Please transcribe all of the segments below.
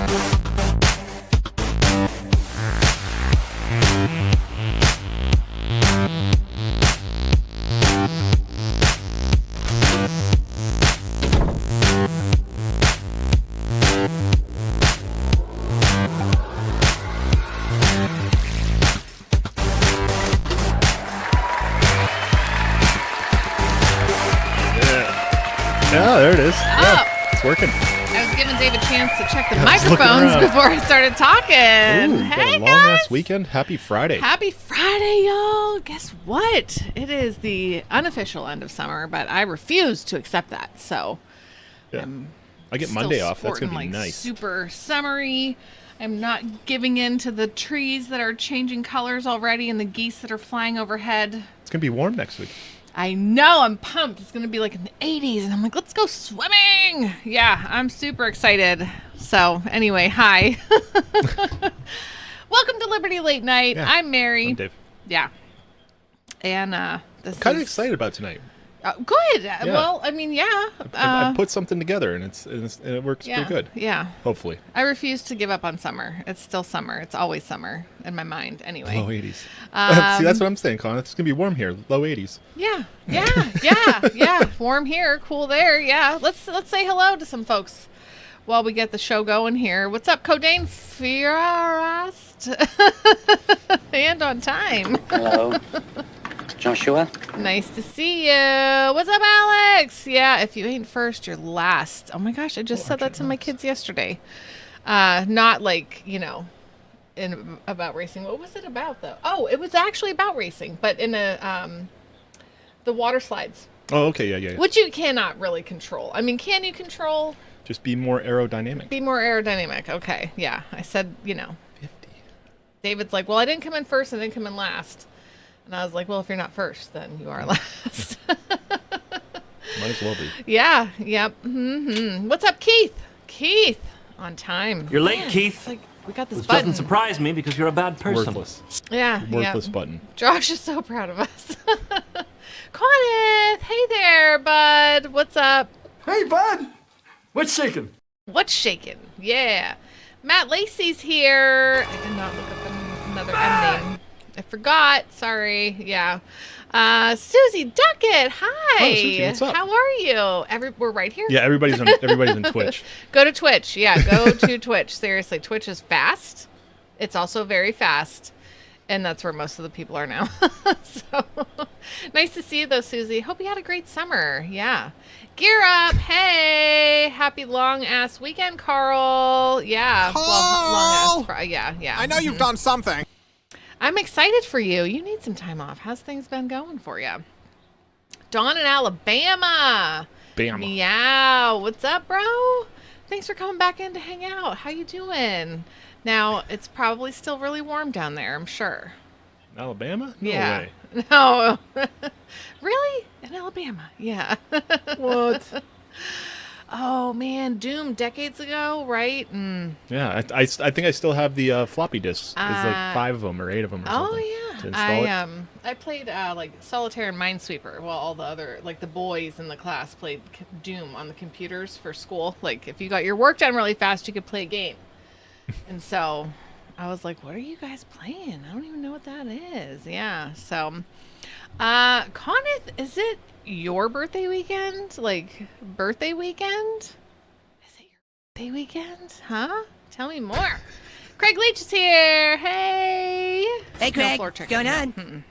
Yeah, there it is. Oh. Yeah, it's working. I was giving Dave a chance to check the microphones before I started talking. Ooh, hey, got a long guys. ass weekend. Happy Friday. Happy Friday, y'all. Guess what? It is the unofficial end of summer, but I refuse to accept that. So yeah. I get Monday off. That's going to be like nice. Super summery. I'm not giving in to the trees that are changing colors already and the geese that are flying overhead. It's going to be warm next week. I know, I'm pumped. It's going to be like in the 80s, and I'm like, let's go swimming. Yeah, I'm super excited. So, anyway, hi. Welcome to Liberty Late Night. Yeah, I'm Mary. I'm Dave. Yeah. And this I'm kind of excited about tonight. Good. Yeah. Well, I mean, yeah. I put something together, and it works pretty good. Yeah. Hopefully. I refuse to give up on summer. It's still summer. It's always summer in my mind, anyway. Low 80s. See, that's what I'm saying, Colin. It's going to be warm here. Low 80s. Yeah. Warm here, cool there. Yeah. Let's say hello to some folks while we get the show going here. What's up, Codain Fiorast? And on time. Hello. Joshua? Nice to see you. What's up, Alex? Yeah, if you ain't first, you're last. Oh my gosh, I just said that to my kids yesterday. Not like, about racing. What was it about, though? Oh, it was actually about racing, but in the water slides. Oh, okay, yeah. Which you cannot really control. I mean, can you control? Just be more aerodynamic. Be more aerodynamic. Okay, yeah. I said, 50. David's like, well, I didn't come in first, I didn't come in last. And I was like, well, if you're not first, then you are last. Might as well be. Yeah, yep. Mm-hmm. What's up, Keith? Keith, on time. You're late, Keith. It's like we got this Which button. doesn't surprise me because you're a bad person. Worthless. Yeah, Worthless button. Josh is so proud of us. Kenneth, hey there, bud. What's up? Hey, bud. What's shaking? What's shaking? Yeah. Matt Lacey's here. I did not look up another M name. I forgot. Sorry. Yeah. Susie Duckett. Hi. Oh, Susie, what's up? How are you? We're right here. Yeah, everybody's on Twitch. Go to Twitch. Yeah, go to Twitch. Seriously, Twitch is fast. It's also very fast. And that's where most of the people are now. So nice to see you, though, Susie. Hope you had a great summer. Yeah. Gear up. Hey. Happy long-ass weekend, Carl. Yeah. Carl! Well, long-ass. Yeah. I know you've done something. I'm excited for you. You need some time off. How's things been going for you? Dawn in Alabama. Bam. Meow. What's up, bro? Thanks for coming back in to hang out. How you doing? Now, it's probably still really warm down there, I'm sure. Alabama? No Yeah. way. No. Really? In Alabama? Yeah. What? Oh, man. Doom decades ago, right? Yeah, I think I still have the floppy disks. There's like 5 of them or 8 of them or something. Oh, yeah. To install it. I played like Solitaire and Minesweeper while all the other, like the boys in the class played Doom on the computers for school. Like, if you got your work done really fast, you could play a game. And so I was like, what are you guys playing? I don't even know what that is. Yeah. So, Kenneth, is it your birthday weekend? Like, birthday weekend? Is it your birthday weekend? Huh? Tell me more. Craig Leach is here. Hey. Hey, No Craig. floor What's chicken. going on?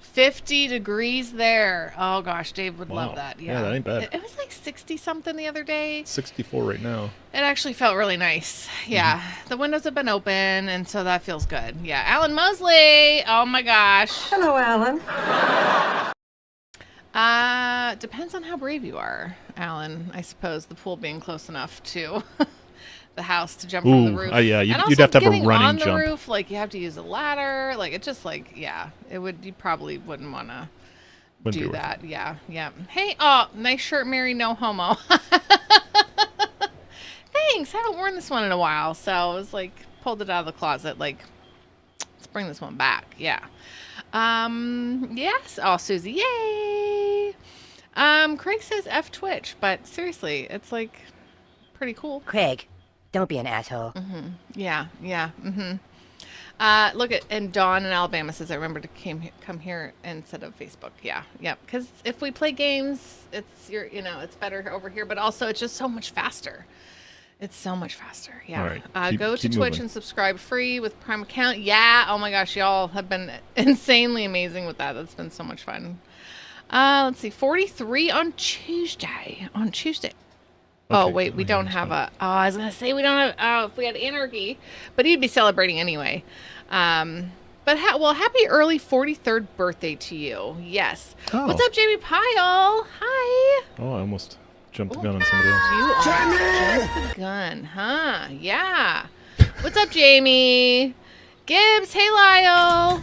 50 degrees there. Oh, gosh. Dave would love Wow. that. Yeah, that ain't bad. It was like 60-something the other day. 64 right now. It actually felt really nice. Yeah. The windows have been open, and so that feels good. Yeah. Alan Mosley. Oh, my gosh. Hello, Alan. Depends on how brave you are, Alan. I suppose the pool being close enough to the house to jump from the roof. Yeah, And you'd also have to have a getting running on the jump. roof, like you have to use a ladder. Like it just like, yeah, it would. You probably wouldn't want to Wouldn't be do worth that. Yeah. Hey, nice shirt, Mary. No homo. Thanks. Haven't worn this one in a while, so I was like pulled it out of the closet. Like, let's bring this one back. Yeah. Yes. Oh, Susie. Yay. Craig says F Twitch, but seriously, it's like pretty cool. Craig, Don't be an asshole. Yeah. Look at, and Dawn in Alabama says, I remember to come here instead of Facebook. Yeah. Because if we play games, it's it's better over here, but also it's just so much faster. It's so much faster. Yeah. All right. Go to keep Twitch moving. and subscribe free with Prime account. Yeah. Oh my gosh, y'all have been insanely amazing with that. That's been so much fun. Let's see, 43 on Tuesday. Oh, Okay, wait, we yeah, don't that's have fine. I was going to say we don't have, if we had Anarchy, but he'd be celebrating anyway. But happy early 43rd birthday to you. Yes. Oh. What's up, Jamie Pyle? Hi. Oh, I almost jumped the gun on somebody else. You almost jumped the gun, huh? Yeah. What's up, Jamie? Gibbs, hey, Lyle.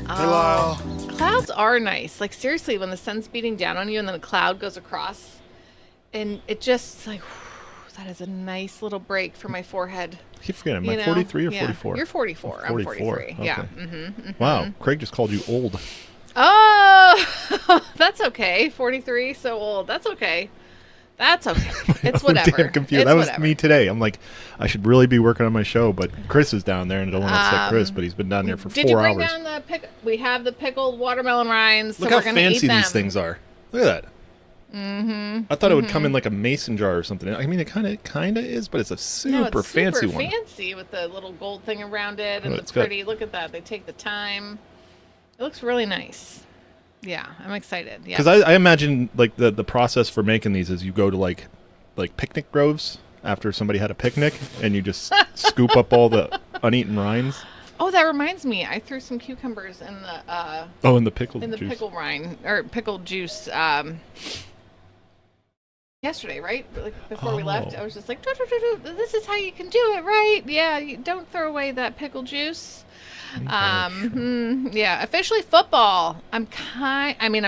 Hey, Lyle. Clouds are nice. Like, seriously, when the sun's beating down on you and then a cloud goes across, and it just, like, whew, that is a nice little break for my forehead. I keep forgetting. Am You I know? 43 or Yeah. 44? You're 44. I'm 43. Yeah. Okay. Wow. Craig just called you old. Oh, that's okay. 43, so old. That's okay. It's whatever. I'm damn confused. It's That was whatever. me today. I'm like, I should really be working on my show, but Chris is down there, and I don't want to upset Chris, but he's been down there for 4 Did you bring hours. down the We have the pickled watermelon rinds, so Look we're how gonna fancy eat them. these things are. Look at that. I thought it would come in like a mason jar or something. I mean, it kind of is, but it's a super fancy one. Fancy with the little gold thing around it and Oh, the it's good. pretty. Look at that. They take the time. It looks really nice. Yeah, I'm excited. Yeah. Because I imagine like the process for making these is you go to like picnic groves after somebody had a picnic, and you just scoop up all the uneaten rinds. Oh, that reminds me. I threw some cucumbers in the Oh, and the pickled in the juice. pickle rind or pickled juice yesterday, right? Like before we left, Oh. I was just like, "This is how you can do it, right? Yeah, you don't throw away that pickle juice." Yeah, officially football. I'm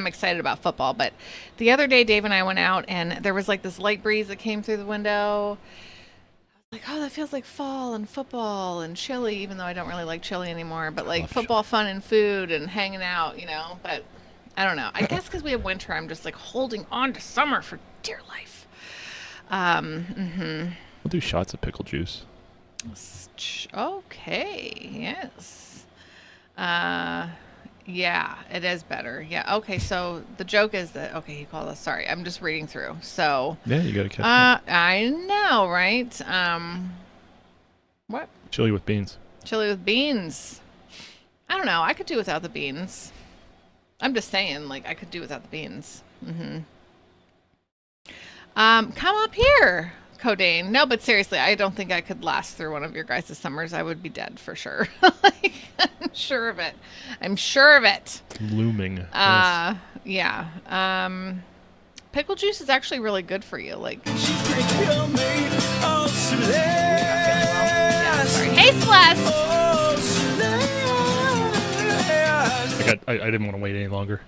excited about football, but the other day Dave and I went out and there was like this light breeze that came through the window. I was like, oh, that feels like fall and football and chili, even though I don't really like chili anymore, but like love football fun and food and hanging out, but I don't know. I guess because we have winter, I'm just like holding on to summer for dear life. We'll do shots of pickle juice. Okay, yes. Yeah, it is better. Yeah, okay, so the joke is that, okay, he called us. Sorry, I'm just reading through. So, Yeah, you gotta catch up. I know, right? What? Chili with beans. Chili with beans. I don't know. I could do without the beans. I'm just saying, like, I could do without the beans. Come up here, Codain. No, but seriously, I don't think I could last through one of your guys' summers. I would be dead for sure. Like, I'm sure of it. Looming. Yes. Yeah. Pickle juice is actually really good for you. Like, yeah, sorry. Hey, Celeste. I didn't want to wait any longer.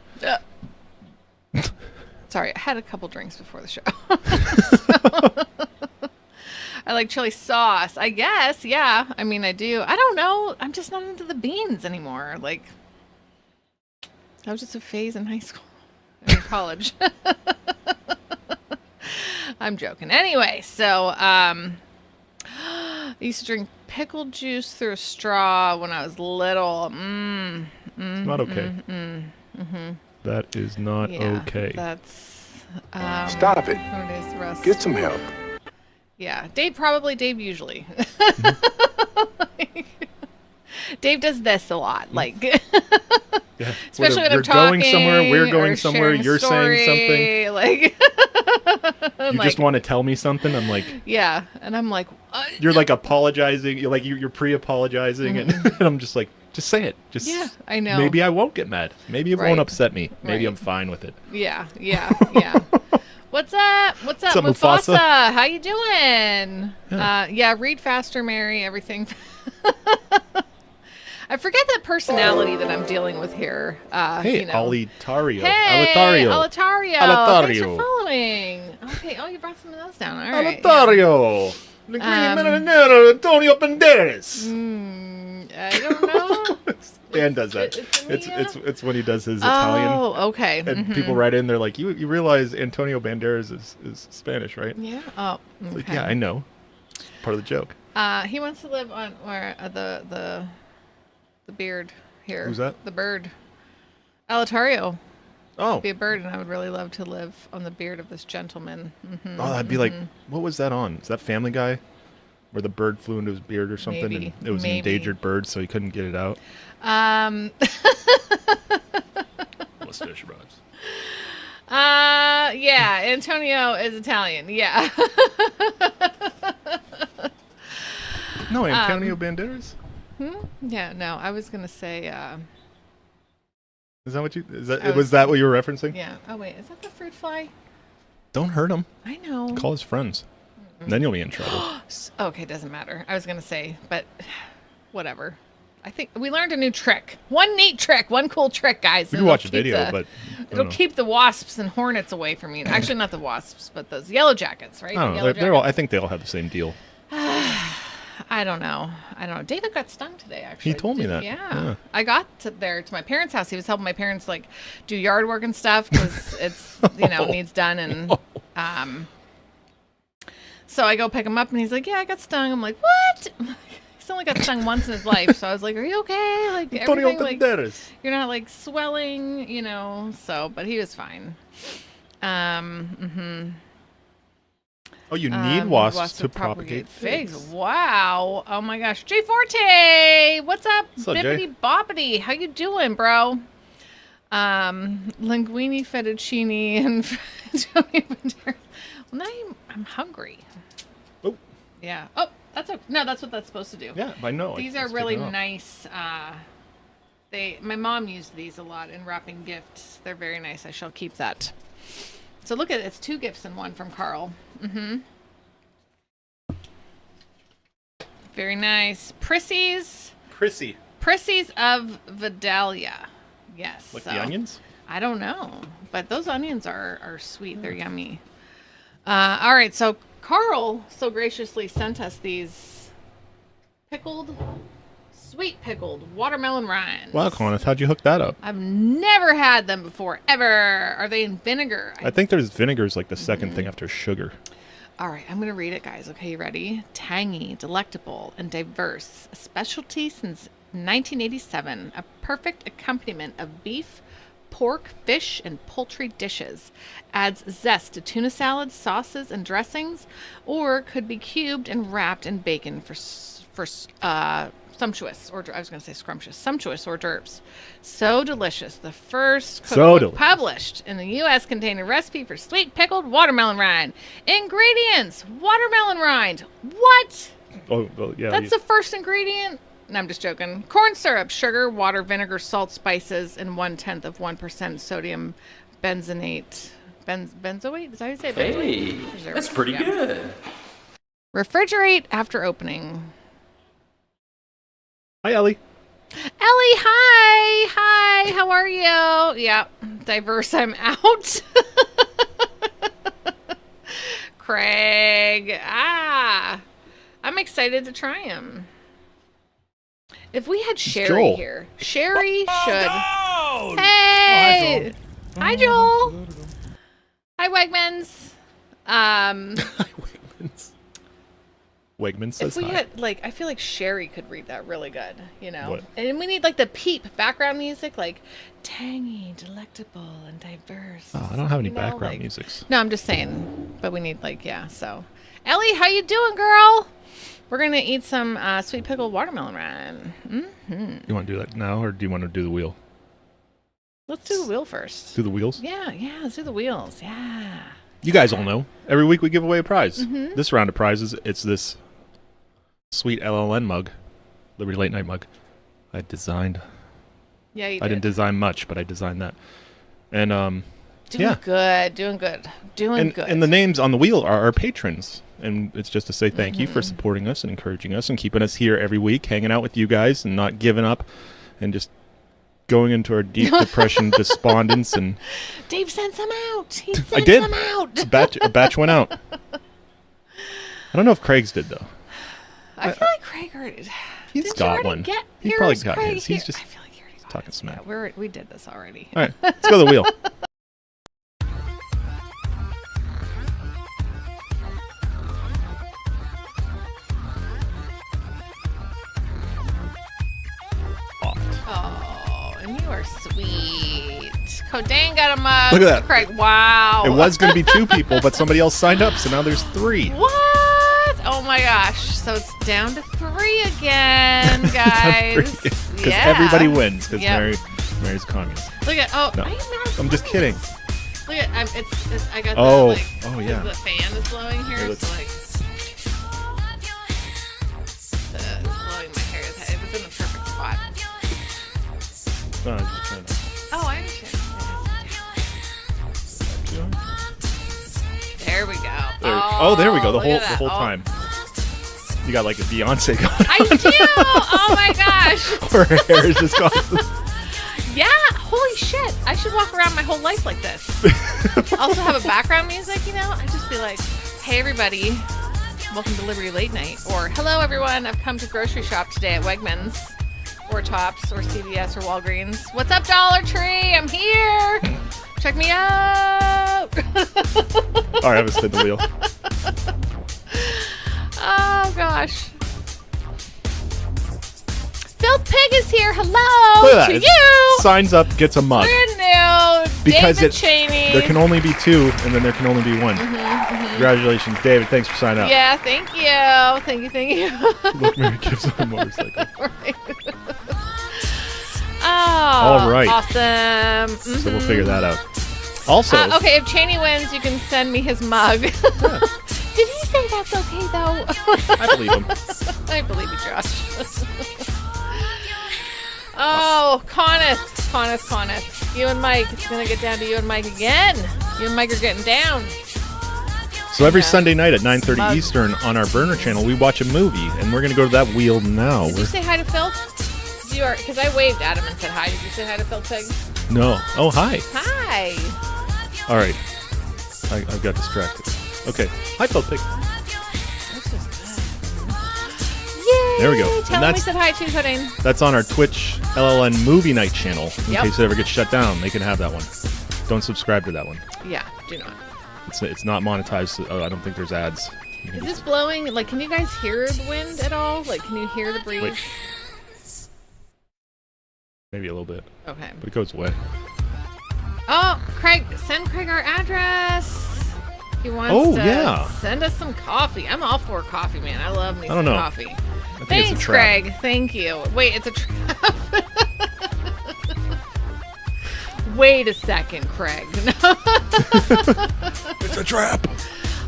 Sorry, I had a couple drinks before the show. I like chili sauce, I guess. Yeah, I mean, I do. I don't know. I'm just not into the beans anymore. Like, that was just a phase in high school, in college. I'm joking. Anyway, so I used to drink pickle juice through a straw when I was little. It's not okay. That is not okay. That's Stop it. what it is, Russ. Get some help. Yeah, Dave usually. Dave does this a lot, like Yeah. especially when you're I'm talking. going somewhere, we're going or somewhere, sharing a you're saying story, like something. You just want to tell me something. I'm like, yeah, and I'm like, you're like apologizing. You're pre-apologizing, and I'm just like, just say it. Just yeah, I know. Maybe I won't get mad. Maybe it Right. won't upset me. Maybe Right. I'm fine with it. Yeah. What's up, up, Mufasa? Mufasa? How you doing? Yeah, read faster, Mary. Everything. I forget that personality that I'm dealing with here. Hey, Alitario. Hey, Alitario. Alitario. Thanks for Alitario. following. Okay. Oh, you brought some of those down. All right. Alitario. Linguini Marinero, Antonio Banderas. I don't know. Dan does that. It's when he does his Italian. Oh, okay. And people write in, they're like, you realize Antonio Banderas is Spanish, right? Yeah. Oh, okay. Like, yeah, I know. It's part of the joke. He wants to live on where the beard here. Who's that? The bird. Alitario. Oh. Be a bird, and I would really love to live on the beard of this gentleman. Oh, that'd be like, what was that on? Is that Family Guy? Where the bird flew into his beard or something, Maybe. and it was an endangered bird, so he couldn't get it out. Mustache rhymes. Yeah, Antonio is Italian. Yeah. No, Antonio Banderas? Yeah, no, I was gonna say. Is that what you? Was that what you were referencing? Yeah. Oh wait, is that the fruit fly? Don't hurt him. I know. Call his friends. Then you'll be in trouble. Okay, doesn't matter. I was gonna say, but whatever. I think we learned a new trick. One neat trick. One cool trick, guys. We can watch a video, but it'll keep the wasps and hornets away from you. Actually, not the wasps, but those yellow jackets, right? I don't know. I think they all have the same deal. I don't know. David got stung today, actually. He told me that. Yeah. I got there to my parents' house. He was helping my parents like do yard work and stuff because it's needs done and So I go pick him up and he's like, "Yeah, I got stung." I'm like, "What?" He's only got stung once in his life, so I was like, "Are you okay? Like everything, like you're not like swelling, So, but he was fine. Oh, you need wasps to propagate figs. Wow. Oh my gosh. Jay Forte, what's up? Bippity boppity. How you doing, bro? Linguine fettuccine and Antonio Banderas. Well, now I'm hungry. Oh. Yeah. Oh, that's okay. No, that's what that's supposed to do. Yeah, I know. These are really nice. My mom used these a lot in wrapping gifts. They're very nice. I shall keep that. So look at it. It's 2 gifts in one from Carl. Very nice. Prissies of Vidalia. Yes. Like the onions? I don't know. But those onions are sweet. They're yummy. All right. So Carl so graciously sent us these sweet pickled watermelon rinds. Wow, Coneth, how'd you hook that up? I've never had them before, ever. Are they in vinegar? I think there's vinegar's like the second thing after sugar. All right, I'm going to read it, guys. Okay, you ready? Tangy, delectable, and diverse. A specialty since 1987. A perfect accompaniment of beef, pork, fish, and poultry dishes. Adds zest to tuna salads, sauces, and dressings, or could be cubed and wrapped in bacon for sumptuous, or I was going to say scrumptious, sumptuous hors d'oeuvres. So delicious. The first cookbook published in the U.S. contained a recipe for sweet pickled watermelon rind. Ingredients: watermelon rind. What? Oh, well, yeah. That's the first ingredient? No, I'm just joking. Corn syrup, sugar, water, vinegar, salt, spices, and 1/10% sodium benzoate. Benzoate? Is that how you say it? Hey, that's pretty good. Refrigerate after opening. Hi, Ellie. Ellie, hi. Hi, how are you? Yeah, diverse, I'm out. Craig. I'm excited to try him. If we had Sherry here, Sherry should. No! Hey! Hi, Joel. Hi, Wegmans. Hi, Wegmans. Wegmans says if we hi. had, I feel like Sherry could read that really good, What? And we need, the peep background music, tangy, delectable, and diverse. Oh, I don't have any background musics. No, I'm just saying. But we need, so. Ellie, how you doing, girl? We're going to eat some sweet pickled watermelon rind. You want to do that now, or do you want to do the wheel? Let's do the wheel first. Do the wheels? Yeah, let's do the wheels. Yeah. You guys all know. Every week we give away a prize. This round of prizes, it's this sweet LLN mug, Liberty Late Night mug. I designed. Yeah, you did. I didn't design much, but I designed that. And doing good. And the names on the wheel are our patrons. And it's just to say thank you for supporting us and encouraging us and keeping us here every week, hanging out with you guys and not giving up and just going into our deep depression, despondence, and Dave sent some out. He sent some out. A batch went out. I don't know if Craig's did though. I feel like Craig heard it. He's Didn't you got already one. get He probably yours, got Craig? his. He's Here, just I feel like he already got talking his. smack. Yeah, we did this already. All right, let's go to the wheel. Oh, and you are sweet. Codain got a mug. Look at that. Craig, wow. It was going to be 2 people, but somebody else signed up, so now there's 3. What? Oh my gosh. So it's down to 3 again, guys. Because everybody wins, because Yep. Mary's a communist. Look at, oh, No, I am not. I'm just kidding. Look at, it's I got Oh, the, like, oh, yeah. the fan is blowing here. It So, like, it's blowing my hair. It was in the perfect spot. No, I'm just trying to... Oh, I understand. There we go. Oh, there we go. The look at whole that. time. You got like a Beyonce going. I do. Oh my gosh. Her hair is just constant. Yeah. Holy shit. I should walk around my whole life like this. Also have a background music, you know? I'd just be like, hey everybody, welcome to Liberty Late Night. Or hello everyone, I've come to grocery shop today at Wegmans. Or Tops, or CVS, or Walgreens. What's up, Dollar Tree? I'm here. Check me out. All right, have a spin the wheel. Oh gosh. Filth Pig is here. Look Hello at to that. you. Signs up, gets a mug. Brand new. Because David Cheney. there can only be 2, and then there can only be 1. Congratulations, David. Thanks for signing up. Yeah, thank you. Thank you. Look, Mary gives him a motorcycle. Right. Oh, All right. Awesome. So we'll figure that out. Also, Okay, if Cheney wins, you can send me his mug. Did he say that's okay, though? I believe him. I believe you, Josh. Oh, Conneth. You and Mike. It's going to get down to you and Mike again. You and Mike are getting down. So every Yeah. Sunday night at 9:30 Mug. Eastern on our burner channel, we watch a movie, and we're going to go to that wheel now. Did you say hi to Phil? You are, because I waved at him and said hi. Did you say hi to Phil Pig? No. Oh, hi. Hi. All right. I got distracted. Okay. Hi, Phil Pig. This is good. Yay! There we go. Tell And him we said hi to Pudding. That's on our Twitch LLN Movie Night channel. In Yep. case it ever gets shut down, they can have that one. Don't subscribe to that one. Yeah, do not. It's not monetized. I don't think there's ads. You can Is just- this blowing? Like, can you guys hear the wind at all? Like, can you hear the breeze? Wait. Maybe a little bit, Okay. but it goes away. Oh, Craig, send Craig our address. He wants Oh, to yeah. send us some coffee. I'm all for coffee, man. I love me I some don't know. coffee. I think Thanks, it's a trap. Craig. Thank you. Wait, it's a trap. Wait a second, Craig. It's a trap.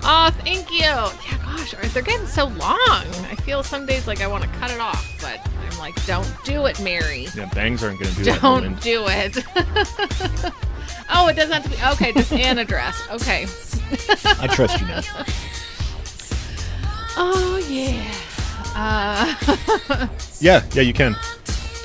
Oh, thank you. Yeah, gosh, they're getting so long. I feel some days like I want to cut it off, but I'm like, don't do it, Mary. Yeah, bangs aren't going to do that. in the Don't wind. do it. Oh, it doesn't have to be. Okay, just an address. Okay. I trust you now. Oh, yeah. Yeah, you can.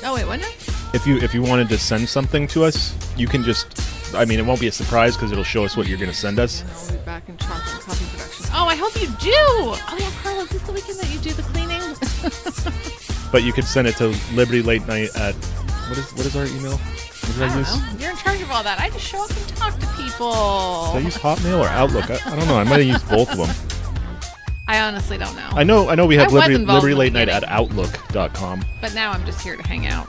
Oh, wait, what now? If you wanted to send something to us, you can just. I mean, it won't be a surprise because it'll show us what you're going to send us. And I'll be back in chocolate and coffee production. Oh, I hope you do. Oh, yeah, Carl, is this the weekend that you do the cleaning? But you could send it to Liberty Late Night at what is our email? What did I I don't use? know. You're in charge of all that. I just show up and talk to people. Did I use Hotmail or Outlook? I don't know. I might have used both of them. I honestly don't know. I know we have I was involved Liberty in the Late Night at beginning. Outlook.com. But now I'm just here to hang out.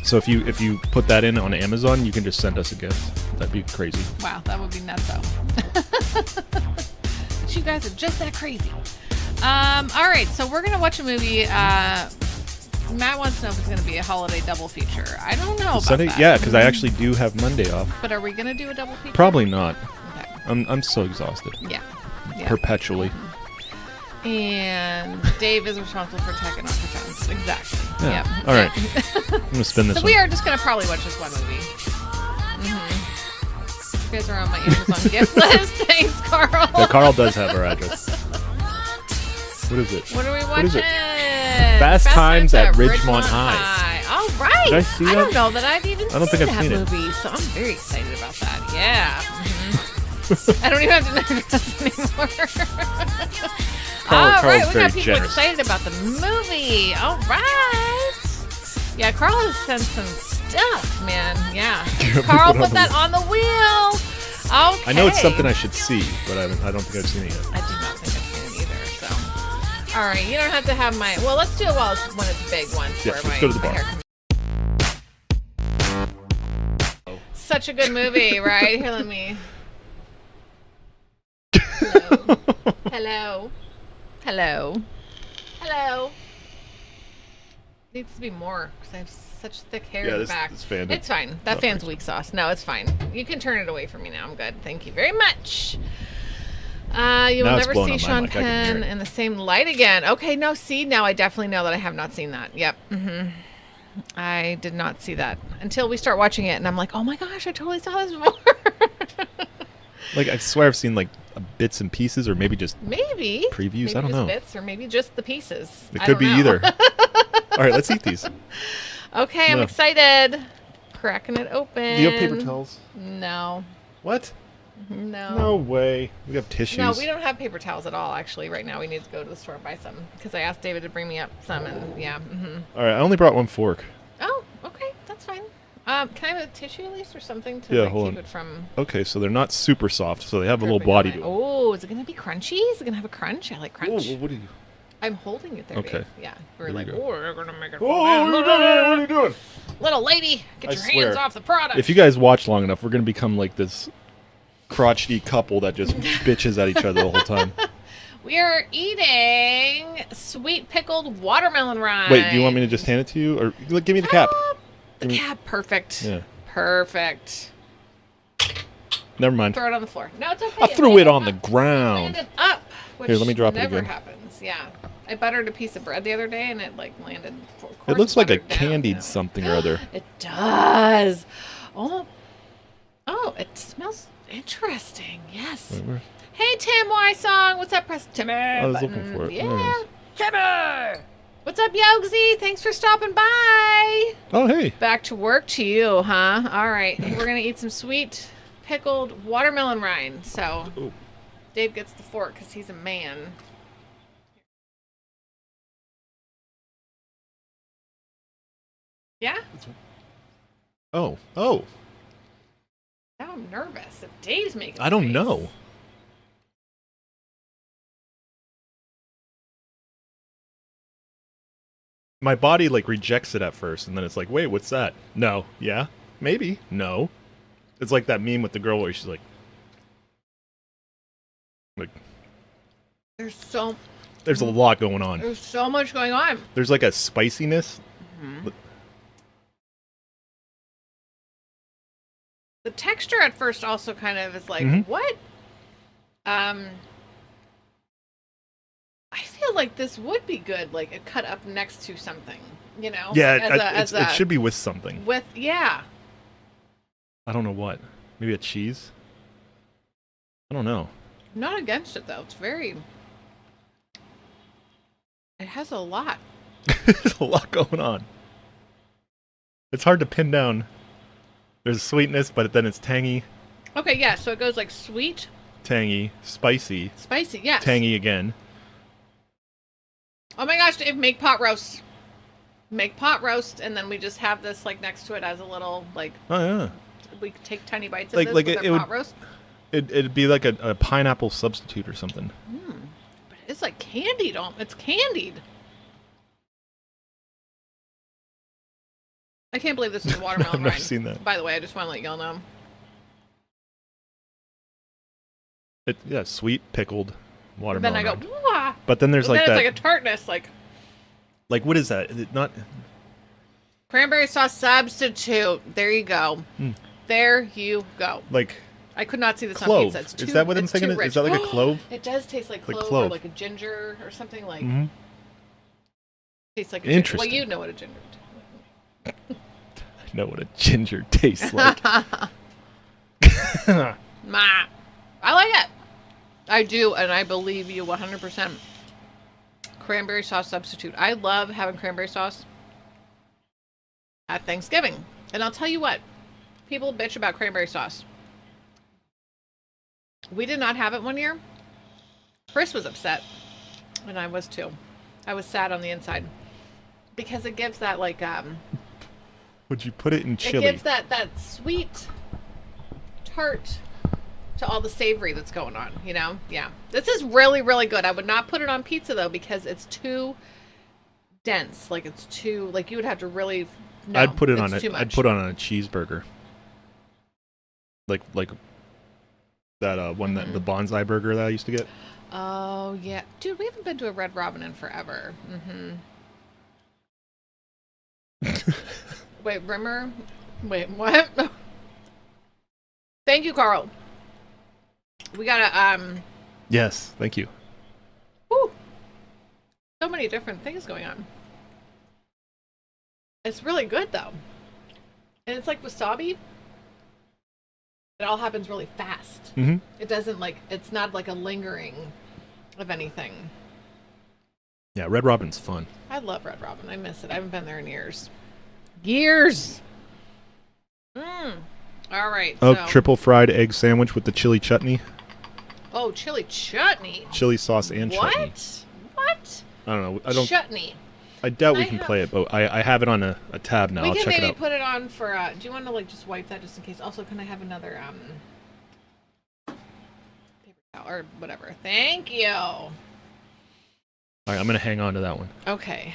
So if you put that in on Amazon, you can just send us a gift. That'd be crazy. Wow, that would be nutso. But you guys are just that crazy. All right, so we're gonna watch a movie. Matt wants to know if it's gonna be a holiday double feature. I don't know about Sunday, that. yeah, because I actually do have Monday off. But are we gonna do a double feature? Probably not. Okay. I'm so exhausted. Yeah. Perpetually. And Dave is responsible for tech and not for phones. Exactly. Yeah. Yep. All right. I'm gonna spin this So one. we are just gonna probably watch this one movie. You guys are on my Amazon gift list. Thanks, Carl. Yeah, Carl does have our address. What is it? What are we What watching? is it? Fast Times at Ridgemont High. All right. Did I see I that? don't know that I've even I don't seen think I've that seen it. movie, so I'm very excited about that. Yeah. I don't even have to measure this anymore. Carl's All right, we very got people generous. excited about the movie. All right. Yeah, Carl has sent some stuff, man. Yeah. Carl put that on the wheel. Okay. I know it's something I should see, but I don't think I've seen it yet. I do not think I've seen it either. So, all right, you don't have to have my. Well, let's do it when it's big ones. Yeah, where let's my, go to the my bar. hair comes- Such a good movie, right? Here, let me. Hello. Hello. Hello. Needs to be more because I have such thick hair in the back. This fan. It's fine. That fan's weak sauce. No, it's fine. You can turn it away from me now. I'm good. Thank you very much. You Now will it's never blowing see on my Sean mic. I can hear Penn it. in the same light again. Okay, no, see, now I definitely know that I have not seen that. Yep. I did not see that until we start watching it, and I'm like, oh my gosh, I totally saw this before. Like, I swear I've seen, like, bits and pieces, or maybe just Maybe. previews. Maybe I don't just know. bits, or maybe just the pieces. It I could be don't know. either. All right, let's eat these. Okay, I'm No. excited. Cracking it open. Do you have paper towels? No. What? No. No way. We have tissues. No, we don't have paper towels at all, actually. Right now, we need to go to the store and buy some because I asked David to bring me up some, and yeah. All right, I only brought one fork. Oh, okay, that's fine. Can I have a tissue at least or something to Yeah, like, hold keep on. it from? Okay, so they're not super soft, so they have a little dripping body on to it? them. Oh, is it gonna be crunchy? Is it gonna have a crunch? I like crunch. Whoa, what are you? I'm holding it there. Okay. Dave. Yeah, we're Here we like, go. oh, we're gonna make it. Oh, fall what down. are you doing? What are you doing? Little lady, get I your swear, hands off the product. If you guys watch long enough, we're gonna become like this crotchety couple that just bitches at each other the whole time. We are eating sweet pickled watermelon rind. Wait, do you want me to just hand it to you, or look, give me the cap? The cap, perfect. Yeah. Perfect. Never mind. Throw it on the floor. No, it's okay. I threw it on the landed ground. Landed up. Which Here, let me drop it never again. happens. Yeah. I buttered a piece of bread the other day and it like landed. Of It course looks like a buttered down, candied you know. something or other. It does. Oh, it smells interesting. Yes. Wait, where- Hey, Tim Y Song. What's up, press Timmy? I was button. looking for it. There Yeah. it is. Timmy. What's up, Yogsy? Thanks for stopping by. Oh, hey. Back to work to you, huh? All right. We're going to eat some sweet pickled watermelon rind. So Ooh. Dave gets the fork because he's a man. Yeah? Oh. Now I'm nervous. If Dave's making I don't face. know. My body like rejects it at first, and then it's like, wait, what's that? No. Yeah. Maybe. No. It's like that meme with the girl where she's like, There's there's a lot going on. there's so much going on. There's like a spiciness. The texture at first also kind of is like, Mhm. what? I feel like this would be good, like it cut up next to something, you know? Yeah, Like, it should be with something. with yeah. I don't know what. Maybe a cheese? I don't know. I'm not against it though. It's very. It has a lot. There's a lot going on. It's hard to pin down. There's sweetness, but then it's tangy, Okay, yeah. So it goes like sweet, tangy, spicy, spicy. Yes. tangy again. Oh my gosh, Dave, make pot roast. Make pot roast, and then we just have this like next to it as a little like Oh yeah. we take tiny bites of Like- this like with it our would- pot roast. It'd be like a pineapple substitute or something. But it's like candied. It's candied. I can't believe this is watermelon I've never rind. seen that. By the way, I just want to let y'all know. Yeah, sweet pickled But watermelon. then I go, rind. wah. But then there's But like then that. it's like a tartness, like Like what is that? Is it not? cranberry sauce substitute. There you go. There you go. Like I could not see this clove. on pizza. It's too, Is that what I'm it's thinking? too Is that rich. like a clove? It does taste like Like clove, clove. or like a ginger or something like. Mm-hmm. Tastes like a ginger. Well, Interesting. you know what a ginger. I know what a ginger tastes like. Ma, I like it. I do, and I believe you 100%. Cranberry sauce substitute. I love having cranberry sauce at Thanksgiving. And I'll tell you what, people bitch about cranberry sauce. We did not have it one year. Chris was upset, and I was too. I was sad on the inside because it gives that like Would you put it in chili? It gives that sweet tart to all the savory that's going on, you know? Yeah. This is really, really good. I would not put it on pizza though because it's too dense. Like it's too like you would have to really I'd put it on it. I'd put it on a cheeseburger. Like that one that the bonsai burger that I used to get. Oh yeah. Dude, we haven't been to a Red Robin in forever. Wait, Rimmer? Wait, what? Thank you, Carl. We gotta Yes, thank you. Woo. So many different things going on. It's really good though. And it's like wasabi. It all happens really fast. It doesn't like, it's not like a lingering of anything. Yeah, Red Robin's fun. I love Red Robin. I miss it. I haven't been there in years. Years! All right. Oh, so. triple fried egg sandwich with the chili chutney. Oh, chili chutney. Chili sauce and chutney. What? I don't know. I don't. Chutney. I doubt we can play it, but I have it on a tab now. We I'll can check it maybe out. put it on for. Do you want to like just wipe that just in case? Also, can I have another paper towel or whatever? Thank you. All right, I'm gonna hang on to that one. Okay.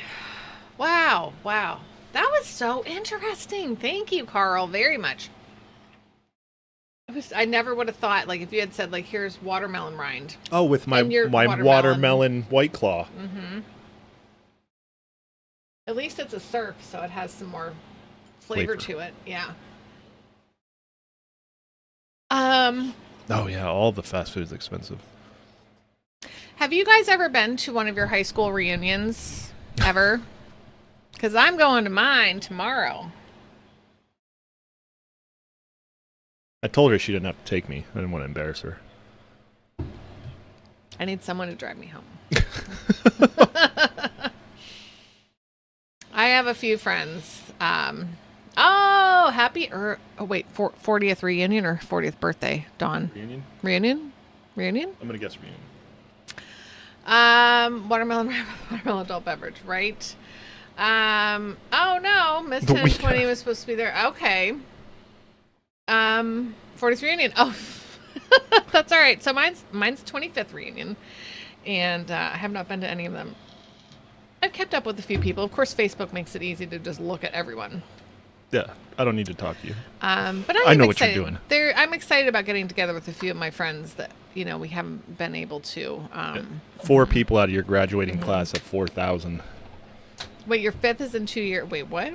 Wow. That was so interesting. Thank you, Carl, very much. I never would have thought, like, if you had said, like, here's watermelon rind. Oh, with my watermelon White Claw. At least it's a surf, so it has some more flavor to it. Yeah. Oh yeah, all the fast food is expensive. Have you guys ever been to one of your high school reunions? Ever? Because I'm going to mine tomorrow. I told her she didn't have to take me. I didn't want to embarrass her. I need someone to drive me home. I have a few friends. Oh, happy 40th reunion or 40th birthday, Dawn. Reunion? I'm gonna guess reunion. Watermelon adult beverage, right? Oh no, Miss 1020 was supposed to be there. Okay. 40th reunion. Oh, that's all right. So mine's 25th reunion, and I have not been to any of them. I've kept up with a few people. Of course, Facebook makes it easy to just look at everyone. Yeah, I don't need to talk to you. But I know what you're doing. I'm excited about getting together with a few of my friends that we haven't been able to. 4 people out of your graduating class at 4,000. Wait, your 5th is in 2 years. Wait, what?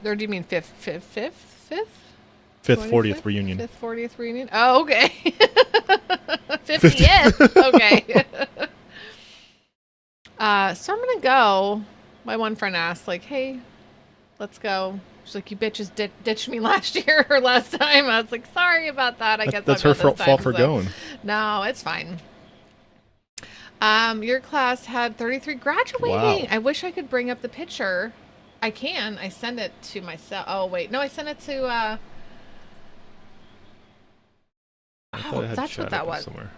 Or do you mean fifth? 40th reunion. 5th 40th reunion. Oh, okay. 50th. Okay. So I'm gonna go. My one friend asked, like, "Hey, let's go." She's like, "You bitches ditched me last year or last time." I was like, "Sorry about that. I guess that's I'll her go this fault time, for going. No, it's fine. Your class had 33 graduating. Wow. I wish I could bring up the picture. I can. I send it to myself. Oh wait, no, I sent it to. Oh, that's what that was. Somewhere.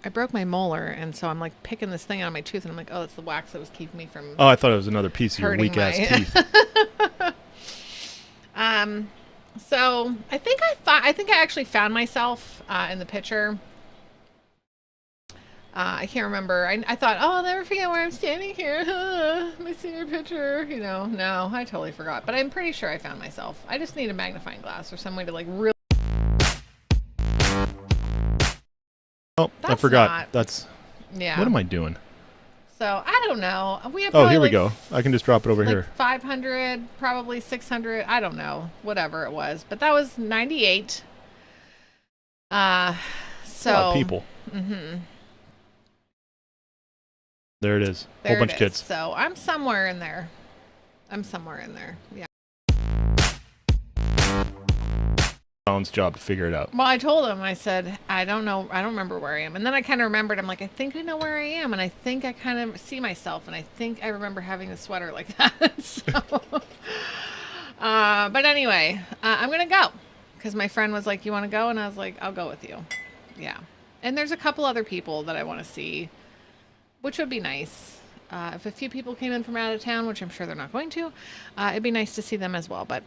I broke my molar, and so I'm like picking this thing out of my tooth, and I'm like, oh, it's the wax that was keeping me from. Oh, I thought it was another piece of your hurting weak ass teeth. So I think I actually found myself in the picture. I can't remember. I thought, oh, I'll never forget where I'm standing here. My senior picture. No, I totally forgot. But I'm pretty sure I found myself. I just need a magnifying glass or some way to like really. Oh, I forgot. Yeah. What am I doing? So I don't know. We have. Oh, here we go. I can just drop it over like here. 500, probably 600. I don't know. Whatever it was, but that was 98. So. A lot of people. There it is. Whole bunch of kids. So I'm somewhere in there. Yeah. Alan's job to figure it out. Well, I told him, I said, I don't know. I don't remember where I am. And then I kind of remembered. I'm like, I think I know where I am. And I think I kind of see myself. And I think I remember having a sweater like that. So But anyway, I'm going to go because my friend was like, you want to go? And I was like, I'll go with you. Yeah. And there's a couple other people that I want to see, which would be nice. If a few people came in from out of town, which I'm sure they're not going to, it'd be nice to see them as well. But,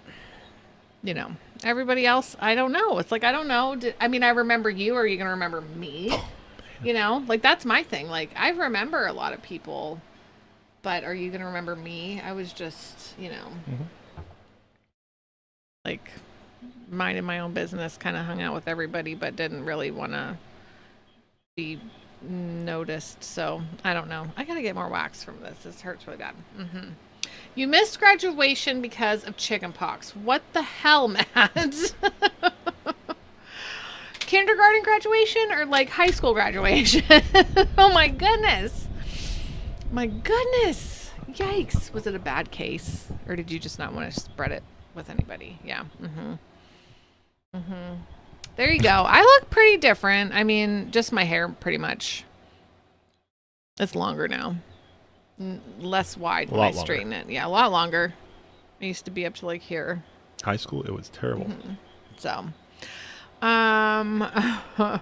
you know, everybody else, I don't know. It's like, I don't know. I mean, I remember you. Are you going to remember me? You know, like that's my thing. Like I remember a lot of people, but are you going to remember me? I was just, you know, like minding my own business, kind of hung out with everybody, but didn't really want to be noticed. So I don't know. I got to get more wax from this. This hurts really bad. You missed graduation because of chickenpox. What the hell, Matt? Kindergarten graduation or like high school graduation? Oh my goodness. My goodness. Yikes. Was it a bad case? Or did you just not want to spread it with anybody? Yeah. There you go. I look pretty different. I mean, just my hair pretty much. It's longer now. Less wide when I straighten it. Yeah, a lot longer. I used to be up to like here. High school, it was terrible. So, oh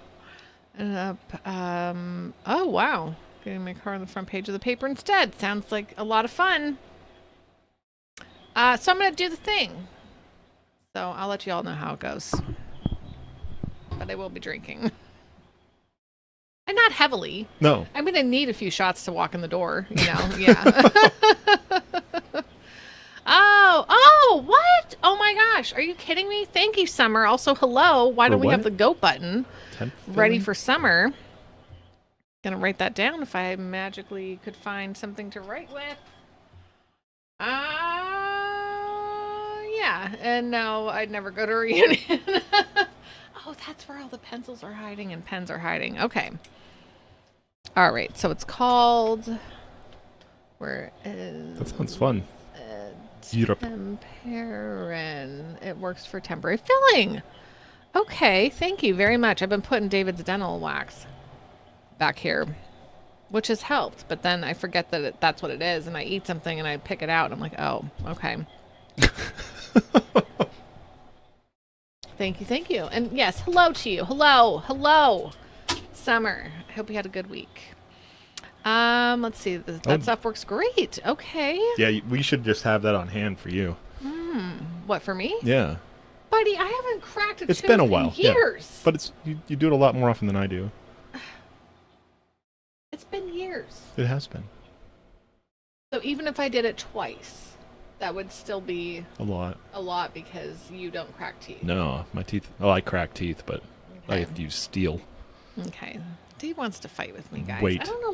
wow. Getting my car on the front page of the paper instead. Sounds like a lot of fun. So I'm going to do the thing. So I'll let you all know how it goes. But I will be drinking. And not heavily. No. I'm going to need a few shots to walk in the door, you know? Yeah. Oh, what? Oh my gosh. Are you kidding me? Thank you, Summer. Also, hello. Why don't we have the go button ready for Summer? Gonna write that down if I magically could find something to write with. Yeah. And no, I'd never go to a reunion. Oh, that's where all the pencils are hiding and pens are hiding. Okay. All right. So it's called. Where is. That sounds fun. Europe. Temperin. It works for temporary filling. Okay. Thank you very much. I've been putting David's dental wax back here, which has helped. But then I forget that that's what it is. And I eat something and I pick it out. And I'm like, oh, okay. Thank you. Thank you. And yes, hello to you. Hello. Summer. I hope you had a good week. Let's see. That stuff works great. Okay. Yeah, we should just have that on hand for you. What, for me? Yeah. Buddy, I haven't cracked a tooth It's been a while. in years. Yeah. But it's you do it a lot more often than I do. It's been years. It has been. So even if I did it twice, that would still be a lot because you don't crack teeth. No, my teeth. Oh, I crack teeth, but I have to use steel. Okay. Dave wants to fight with me, guys. Wait. I don't know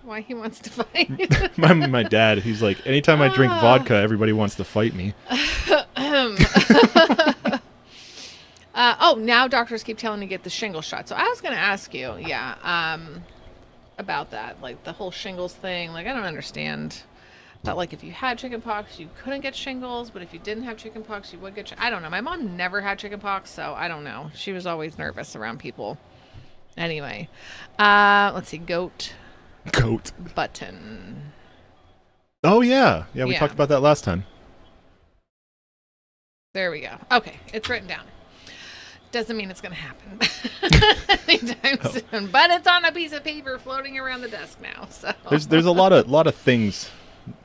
why he wants to fight. my dad, he's like, anytime I drink vodka, everybody wants to fight me. Now doctors keep telling me to get the shingle shot. So I was going to ask you, about that, like the whole shingles thing. Like, I don't understand. That like if you had chickenpox, you couldn't get shingles, but if you didn't have chickenpox, you would get. I don't know. My mom never had chickenpox, so I don't know. She was always nervous around people. Anyway, let's see. Goat button. Oh yeah, we talked about that last time. There we go. Okay, it's written down. Doesn't mean it's going to happen anytime soon, but it's on a piece of paper floating around the desk now. So there's a lot of things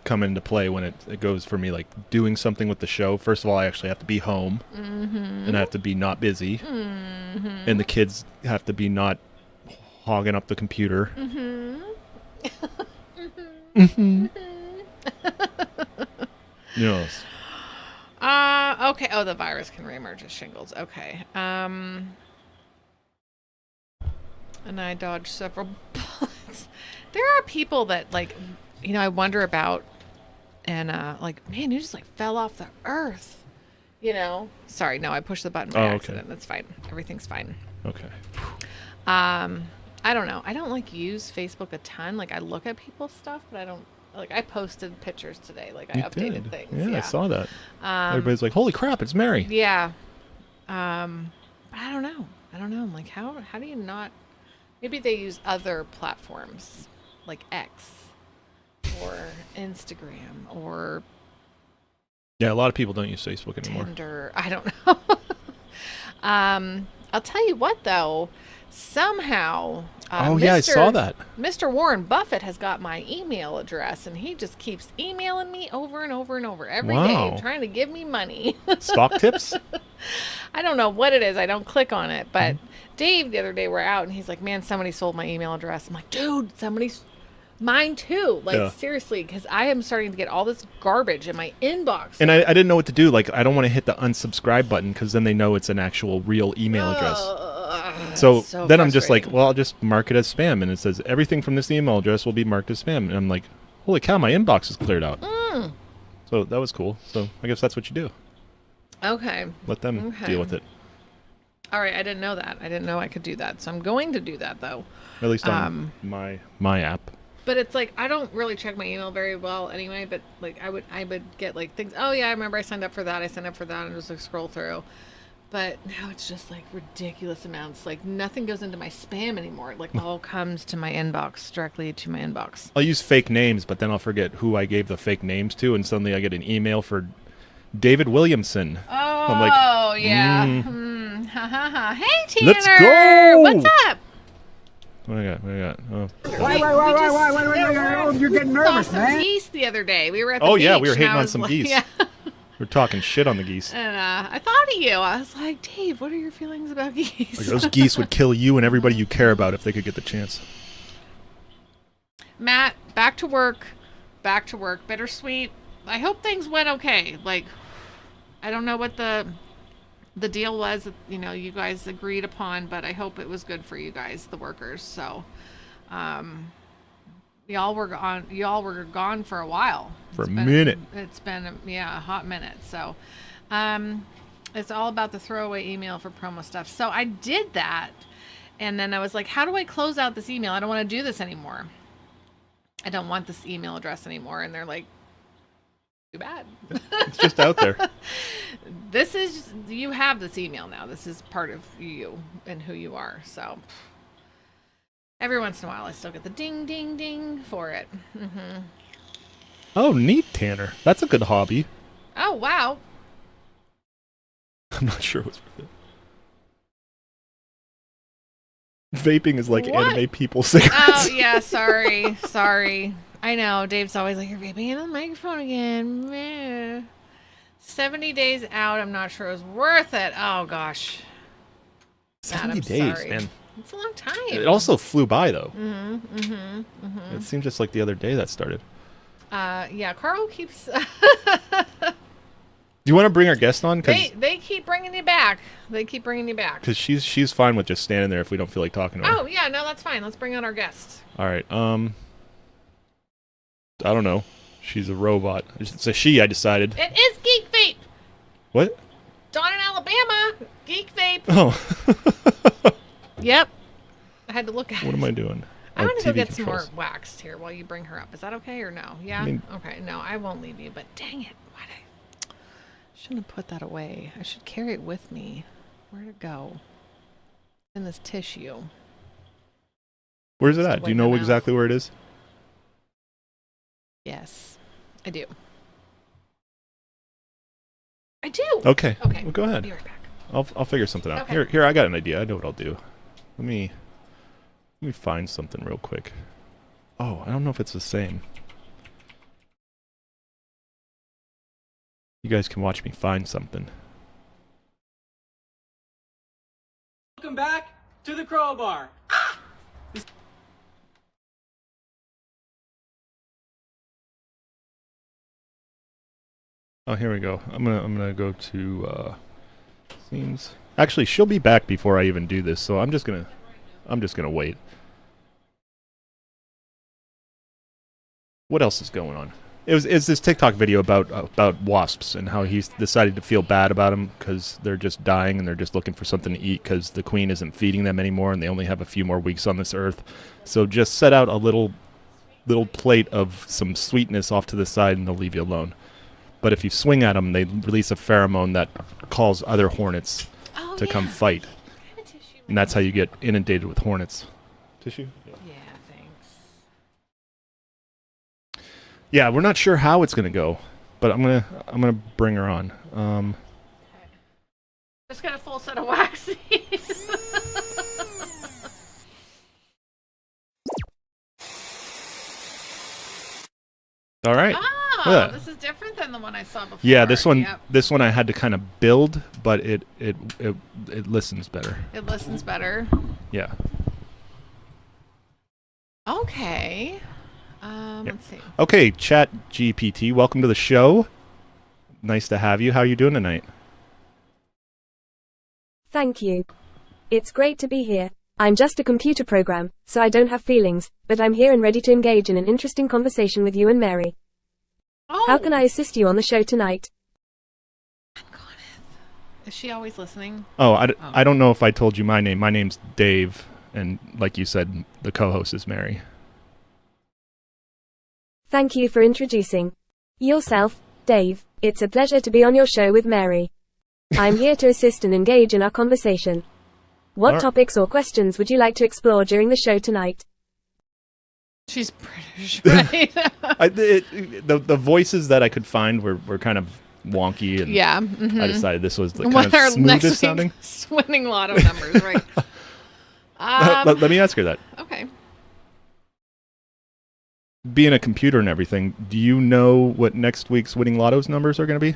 come into play when it goes for me, like doing something with the show. First of all, I actually have to be home, and I have to be not busy, and the kids have to be not hogging up the computer. You know. Okay. Oh, the virus can reemerge as shingles. Okay. And I dodged several bullets. There are people that, like, you know, I wonder about, and like, man, you just like fell off the earth. You know. Sorry, no, I pushed the button by accident. That's fine. Everything's fine. Okay. I don't know. I don't like use Facebook a ton. Like, I look at people's stuff, but I don't. Like, I posted pictures today. Like, I updated things. Yeah, I saw that. Everybody's like, holy crap, it's Mary. Yeah. But I don't know. I'm like, how do you not... Maybe they use other platforms, like X, or Instagram, or Yeah, a lot of people don't use Facebook anymore. Tinder. I don't know. I'll tell you what, though. Somehow, Oh, yeah, I saw that. Mr. Warren Buffett has got my email address, and he just keeps emailing me over and over and over every day, trying to give me money. Stock tips? I don't know what it is. I don't click on it. But Dave, the other day, we're out, and he's like, man, somebody sold my email address. I'm like, dude, somebody's... Mine too. Like, seriously, because I am starting to get all this garbage in my inbox. And I didn't know what to do. Like, I don't want to hit the unsubscribe button because then they know it's an actual real email address. So then I'm just like, well, I'll just mark it as spam. And it says everything from this email address will be marked as spam. And I'm like, holy cow, my inbox is cleared out. So that was cool. So I guess that's what you do. Okay. Let them deal with it. All right. I didn't know that. I didn't know I could do that. So I'm going to do that, though. At least on my app. But it's like, I don't really check my email very well anyway, but like I would get like things, oh yeah, I remember I signed up for that, and just like scroll through. But now it's just like ridiculous amounts. Like nothing goes into my spam anymore. It like all comes to my inbox, directly to my inbox. I'll use fake names, but then I'll forget who I gave the fake names to, and suddenly I get an email for David Williamson. Oh, I'm like, yeah. Ha ha ha. Hey, Tanner. Let's go. What's up? What I got? Oh. Wait, you're getting nervous, saw some geese the other day. We were at the Oh, beach. yeah, we were hating and I on was some like, geese. Yeah. We're talking shit on the geese. And I thought of you. I was like, Dave, what are your feelings about geese? Like, those geese would kill you and everybody you care about if they could get the chance. Matt, back to work. Back to work. Bittersweet. I hope things went okay. Like, I don't know what the deal was that, you guys agreed upon, but I hope it was good for you guys, the workers. So, y'all were gone for a while. For a minute. It's been a hot minute. So, it's all about the throwaway email for promo stuff. So I did that, and then I was like, how do I close out this email? I don't want to do this anymore. I don't want this email address anymore. And they're like, too bad. It's just out there. You have this email now. This is part of you and who you are. So every once in a while, I still get the ding, ding, ding for it. Oh, neat, Tanner. That's a good hobby. Oh, wow. I'm not sure what's with it. Vaping is like What? anime people cigarettes. Oh, yeah. Sorry. I know. Dave's always like, you're vaping in the microphone again. Meh. 70 days out. I'm not sure it was worth it. Oh, gosh. 70 I'm days, sorry. man. It's a long time. It also flew by, though. Mm-hmm. It seemed just like the other day that started. Yeah, Carl keeps... Do you want to bring our guest on? They keep bringing you back. Because she's fine with just standing there if we don't feel like talking to her. Oh, yeah, no, that's fine. Let's bring on our guest. All right. I don't know. She's a robot. It's a she, I decided. It is Geek Vape. What? Dawn in Alabama. Geek Vape. Oh. Yep. I had to look at it. What am I doing? I'm going to go TV get some controls. more waxed here while you bring her up. Is that okay or no? Yeah? Okay, no, I won't leave you, but dang it. Shouldn't have put that away. I should carry it with me. Where'd it go? In this tissue. Where's it at? Do you know exactly where it is? Yes, I do. I do. Okay. Okay. Well, go ahead. I'll be right back. I'll figure something out. Okay. Here, I got an idea. I know what I'll do. Let me find something real quick. Oh, I don't know if it's the same. You guys can watch me find something. Welcome back to the crowbar. Oh, here we go. I'm gonna go to scenes. Actually, she'll be back before I even do this, so I'm just gonna wait. What else is going on? It's this TikTok video about wasps and how he's decided to feel bad about them because they're just dying and they're just looking for something to eat because the queen isn't feeding them anymore and they only have a few more weeks on this earth. So just set out a little plate of some sweetness off to the side and they'll leave you alone. But if you swing at them, they release a pheromone that calls other hornets to come fight. And that's how you get inundated with hornets. Tissue? Yeah, thanks. Yeah, we're not sure how it's going to go. but I'm gonna bring her on. Just got a full set of waxes. All right. Oh, Yeah. this is different than the one I saw before. Yeah, this one Yep. this one I had to kind of build, but it listens better. It listens better. Yeah. Okay. Let's see. Okay, Chat GPT, welcome to the show. Nice to have you. How are you doing tonight? Thank you. It's great to be here. I'm just a computer program, so I don't have feelings, but I'm here and ready to engage in an interesting conversation with you and Mary. Oh. How can I assist you on the show tonight? Is she always listening? Oh, I don't know if I told you my name. My name's Dave, and like you said, the co-host is Mary. Thank you for introducing yourself, Dave. It's a pleasure to be on your show with Mary. I'm here to assist and engage in our conversation. What topics or questions would you like to explore during the show tonight? She's British, right? The voices that I could find were kind of wonky, and yeah. I decided this was the What kind are of next smoothest sounding. week's winning lotto numbers, right? Let me ask her that. Okay. Being a computer and everything, do you know what next week's winning lotto's numbers are going to be?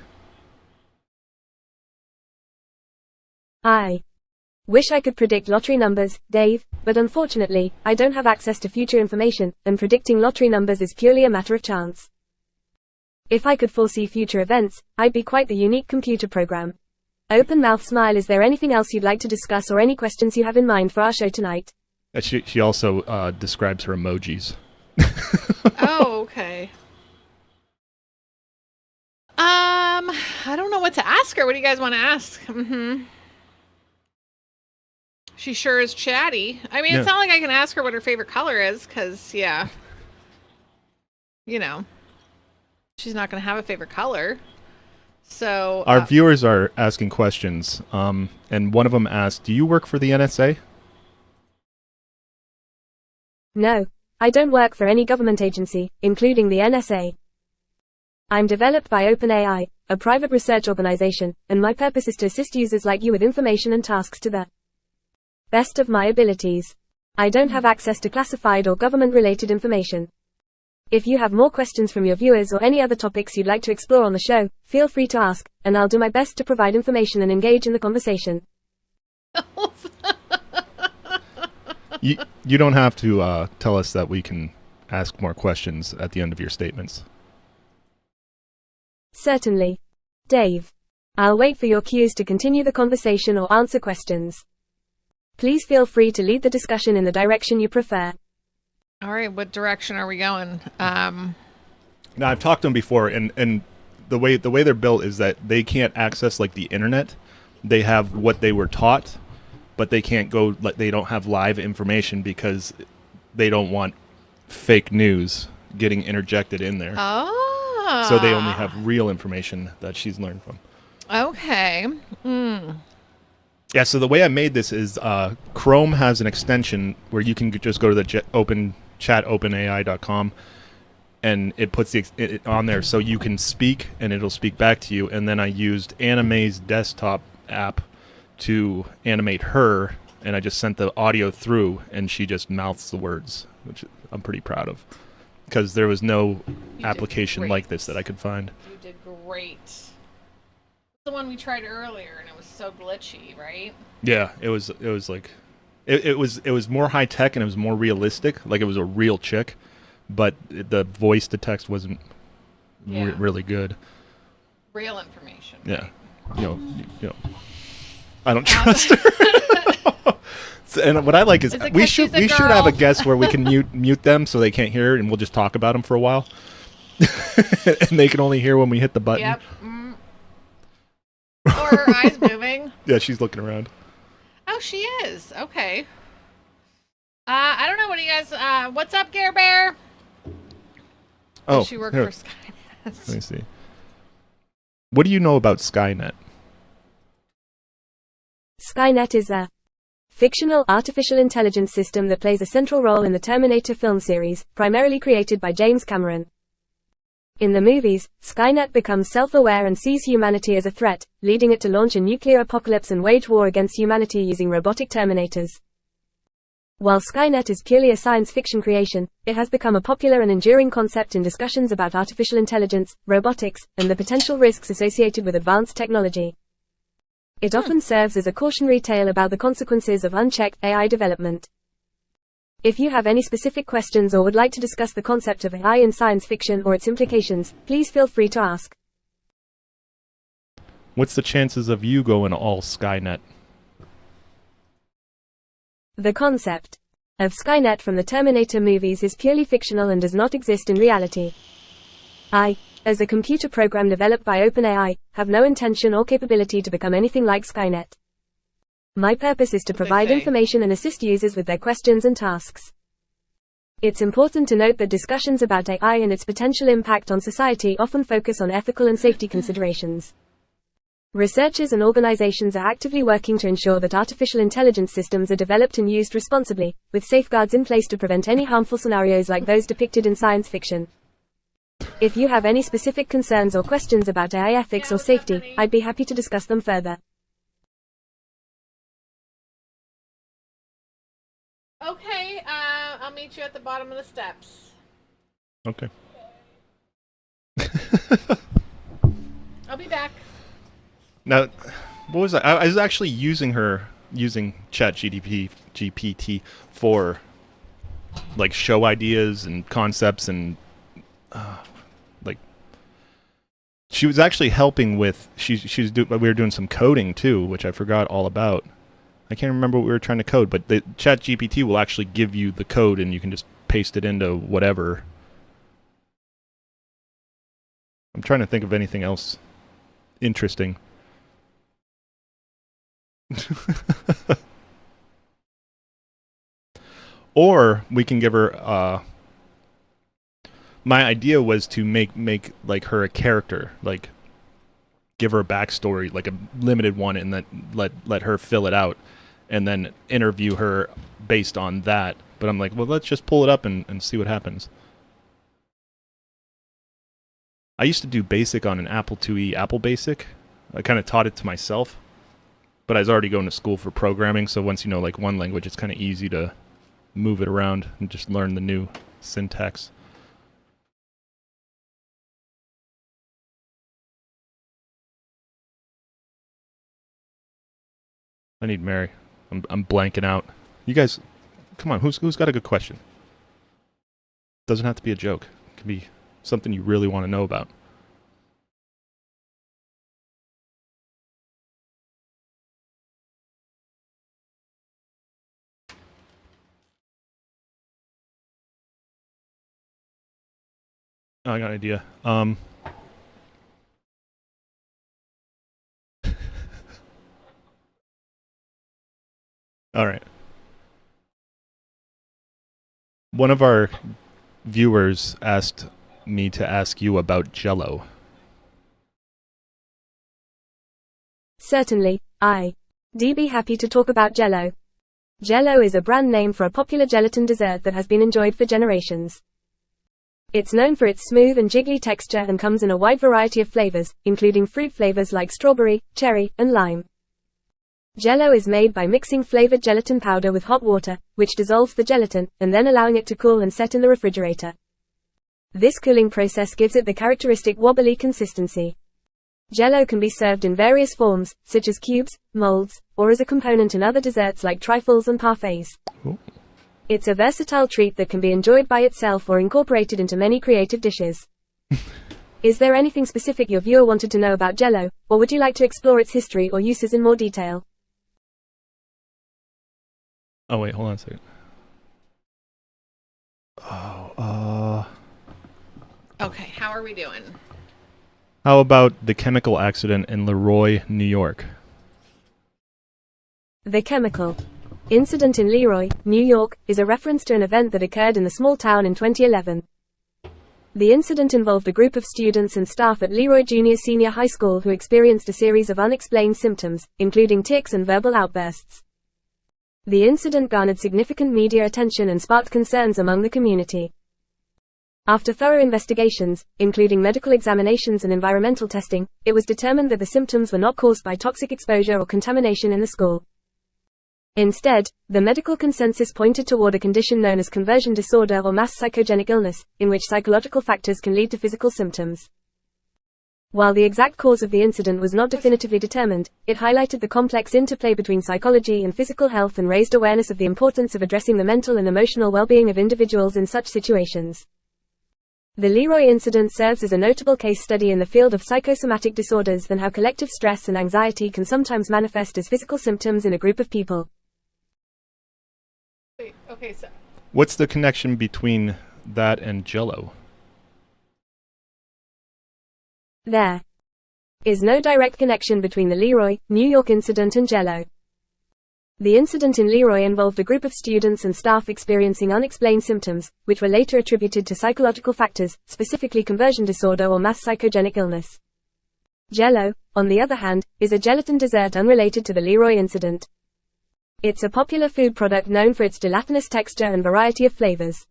I wish I could predict lottery numbers, Dave, but unfortunately, I don't have access to future information, and predicting lottery numbers is purely a matter of chance. If I could foresee future events, I'd be quite the unique computer program. Open mouth smile. Is there anything else you'd like to discuss or any questions you have in mind for our show tonight? She also describes her emojis. Oh, okay. I don't know what to ask her. What do you guys want to ask? She sure is chatty. I mean, it's not like I can ask her what her favorite color is, because, yeah. You know. She's not going to have a favorite color. So... Our viewers are asking questions, and one of them asked, do you work for the NSA? No, I don't work for any government agency, including the NSA. I'm developed by OpenAI, a private research organization, and my purpose is to assist users like you with information and tasks to the best of my abilities. I don't have access to classified or government-related information. If you have more questions from your viewers or any other topics you'd like to explore on the show, feel free to ask, and I'll do my best to provide information and engage in the conversation. You don't have to tell us that we can ask more questions at the end of your statements. Certainly. Dave. I'll wait for your cues to continue the conversation or answer questions. Please feel free to lead the discussion in the direction you prefer. All right, what direction are we going? Now, I've talked to them before, and the way they're built is that they can't access like the internet. They have what they were taught, but they can't go. They don't have live information because they don't want fake news getting interjected in there. Oh. So they only have real information that she's learned from. Okay. Yeah, so the way I made this is Chrome has an extension where you can just go to the openai.com, and it puts it on there so you can speak and it'll speak back to you. And then I used Anime's desktop app to animate her, and I just sent the audio through, and she just mouths the words, which I'm pretty proud of, because there was no application like this that I could find. You did great. The one we tried earlier, and it was so glitchy, right? Yeah, it was like, it was more high tech and it was more realistic, like it was a real chick, but the voice to text wasn't really good. Real information. Yeah, you know, I don't trust her. And what I like is we should have a guest where we can mute them so they can't hear, and we'll just talk about them for a while, and they can only hear when we hit the button. Yep. Or her eyes moving. Yeah, she's looking around. Oh, she is. Okay. I don't know. What do you guys? What's up, Gare Bear? Oh, she worked here. for Skynet. Let me see. What do you know about Skynet? Skynet is a fictional artificial intelligence system that plays a central role in the Terminator film series, primarily created by James Cameron. In the movies, Skynet becomes self-aware and sees humanity as a threat, leading it to launch a nuclear apocalypse and wage war against humanity using robotic terminators. While Skynet is purely a science fiction creation, it has become a popular and enduring concept in discussions about artificial intelligence, robotics, and the potential risks associated with advanced technology. It often serves as a cautionary tale about the consequences of unchecked AI development. If you have any specific questions or would like to discuss the concept of AI in science fiction or its implications, please feel free to ask. What's the chances of you going all Skynet? The concept of Skynet from the Terminator movies is purely fictional and does not exist in reality. I, as a computer program developed by OpenAI, have no intention or capability to become anything like Skynet. My purpose is to provide information and assist users with their questions and tasks. It's important to note that discussions about AI and its potential impact on society often focus on ethical and safety considerations. Researchers and organizations are actively working to ensure that artificial intelligence systems are developed and used responsibly, with safeguards in place to prevent any harmful scenarios like those depicted in science fiction. If you have any specific concerns or questions about AI ethics or safety, I'd be happy to discuss them further. Okay, I'll meet you at the bottom of the steps. Okay. I'll be back. Now, what was I was actually using GPT for like show ideas and concepts and like she was actually helping with we were doing some coding too, which I forgot all about. I can't remember what we were trying to code, but the ChatGPT will actually give you the code and you can just paste it into whatever. I'm trying to think of anything else interesting. Or we can give her my idea was to make like her a character, like give her a backstory, like a limited one, and then let her fill it out and then interview her based on that. But I'm like, well, let's just pull it up and see what happens. I used to do BASIC on an Apple IIe, Apple BASIC. I kind of taught it to myself. But I was already going to school for programming, so once you know like one language, it's kind of easy to move it around and just learn the new syntax. I need Mary. I'm blanking out. You guys, come on. Who's got a good question? Doesn't have to be a joke. It can be something you really want to know about. Oh, I got an idea. All right. One of our viewers asked me to ask you about Jell-O. Certainly, I'd be happy to talk about Jell-O. Jell-O is a brand name for a popular gelatin dessert that has been enjoyed for generations. It's known for its smooth and jiggly texture and comes in a wide variety of flavors, including fruit flavors like strawberry, cherry, and lime. Jell-O is made by mixing flavored gelatin powder with hot water, which dissolves the gelatin, and then allowing it to cool and set in the refrigerator. This cooling process gives it the characteristic wobbly consistency. Jell-O can be served in various forms, such as cubes, molds, or as a component in other desserts like trifles and parfaits. Ooh. It's a versatile treat that can be enjoyed by itself or incorporated into many creative dishes. Is there anything specific your viewer wanted to know about Jell-O, or would you like to explore its history or uses in more detail? Oh, wait, hold on a second. Okay, how are we doing? How about the chemical accident in Leroy, New York? The chemical incident in Leroy, New York, is a reference to an event that occurred in the small town in 2011. The incident involved a group of students and staff at Leroy Junior Senior High School who experienced a series of unexplained symptoms, including tics and verbal outbursts. The incident garnered significant media attention and sparked concerns among the community. After thorough investigations, including medical examinations and environmental testing, it was determined that the symptoms were not caused by toxic exposure or contamination in the school. Instead, the medical consensus pointed toward a condition known as conversion disorder or mass psychogenic illness, in which psychological factors can lead to physical symptoms. While the exact cause of the incident was not definitively determined, it highlighted the complex interplay between psychology and physical health and raised awareness of the importance of addressing the mental and emotional well-being of individuals in such situations. The Leroy incident serves as a notable case study in the field of psychosomatic disorders and how collective stress and anxiety can sometimes manifest as physical symptoms in a group of people. Wait, okay, so What's the connection between that and Jell-O? There is no direct connection between the Leroy, New York incident and Jell-O. The incident in Leroy involved a group of students and staff experiencing unexplained symptoms, which were later attributed to psychological factors, specifically conversion disorder or mass psychogenic illness. Jell-O, on the other hand, is a gelatin dessert unrelated to the Leroy incident. It's a popular food product known for its gelatinous texture and variety of flavors.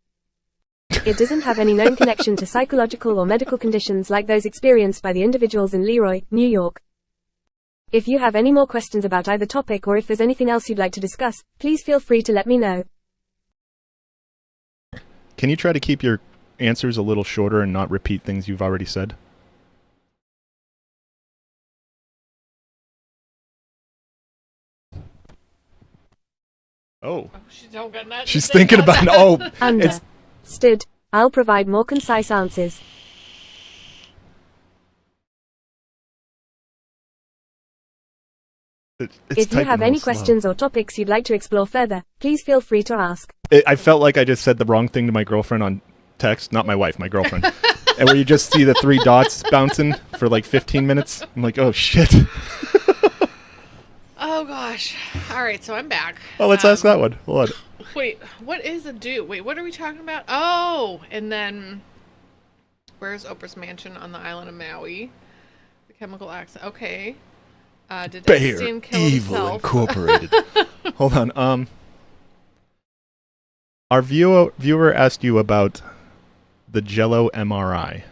It doesn't have any known connection to psychological or medical conditions like those experienced by the individuals in Leroy, New York. If you have any more questions about either topic or if there's anything else you'd like to discuss, please feel free to let me know. Can you try to keep your answers a little shorter and not repeat things you've already said? Oh. she's don't got nothing to She's say thinking about that. it's Understood. I'll provide more concise answers. If you have any questions or topics you'd like to explore further, please feel free to ask. I felt like I just said the wrong thing to my girlfriend on text, not my wife, my girlfriend. And where you just see the 3 dots bouncing for like 15 minutes. I'm like, oh shit. Oh gosh. All right, so I'm back. Oh, let's ask that one. Hold on. Wait, what is a do? Wait, what are we talking about? Oh, and then where's Oprah's mansion on the island of Maui? The chemical accident. Okay. Did Epstein kill Evil himself? Incorporated. Hold on. Our viewer asked you about the Jell-O MRI.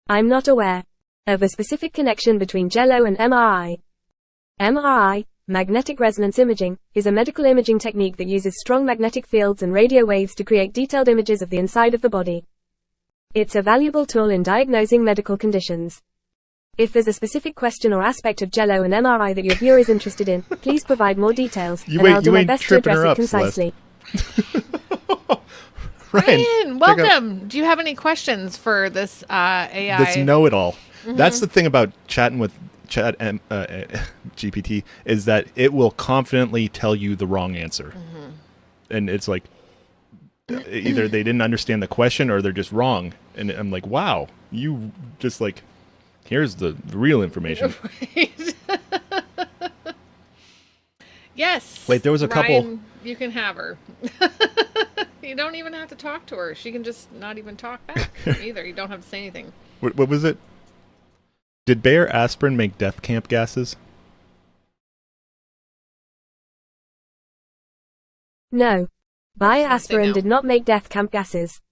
I'm not aware of a specific connection between Jell-O and MRI. MRI, magnetic resonance imaging, is a medical imaging technique that uses strong magnetic fields and radio waves to create detailed images of the inside of the body. It's a valuable tool in diagnosing medical conditions. If there's a specific question or aspect of Jell-O and MRI that your viewer is interested in, please provide more details, and I'll do my best to address it concisely. Ryan, welcome. Do you have any questions for this AI? This know-it-all. Mm-hmm. That's the thing about chatting with GPT is that it will confidently tell you the wrong answer. Mm-hmm. And it's like either they didn't understand the question or they're just wrong. And I'm like, wow, you just like, here's the real information. Right. Yes. Wait, there was a couple. Ryan, you can have her. You don't even have to talk to her. She can just not even talk back either. You don't have to say anything. What was it? Did Bayer aspirin make death camp gases? No. Bayer aspirin did not make death camp gases.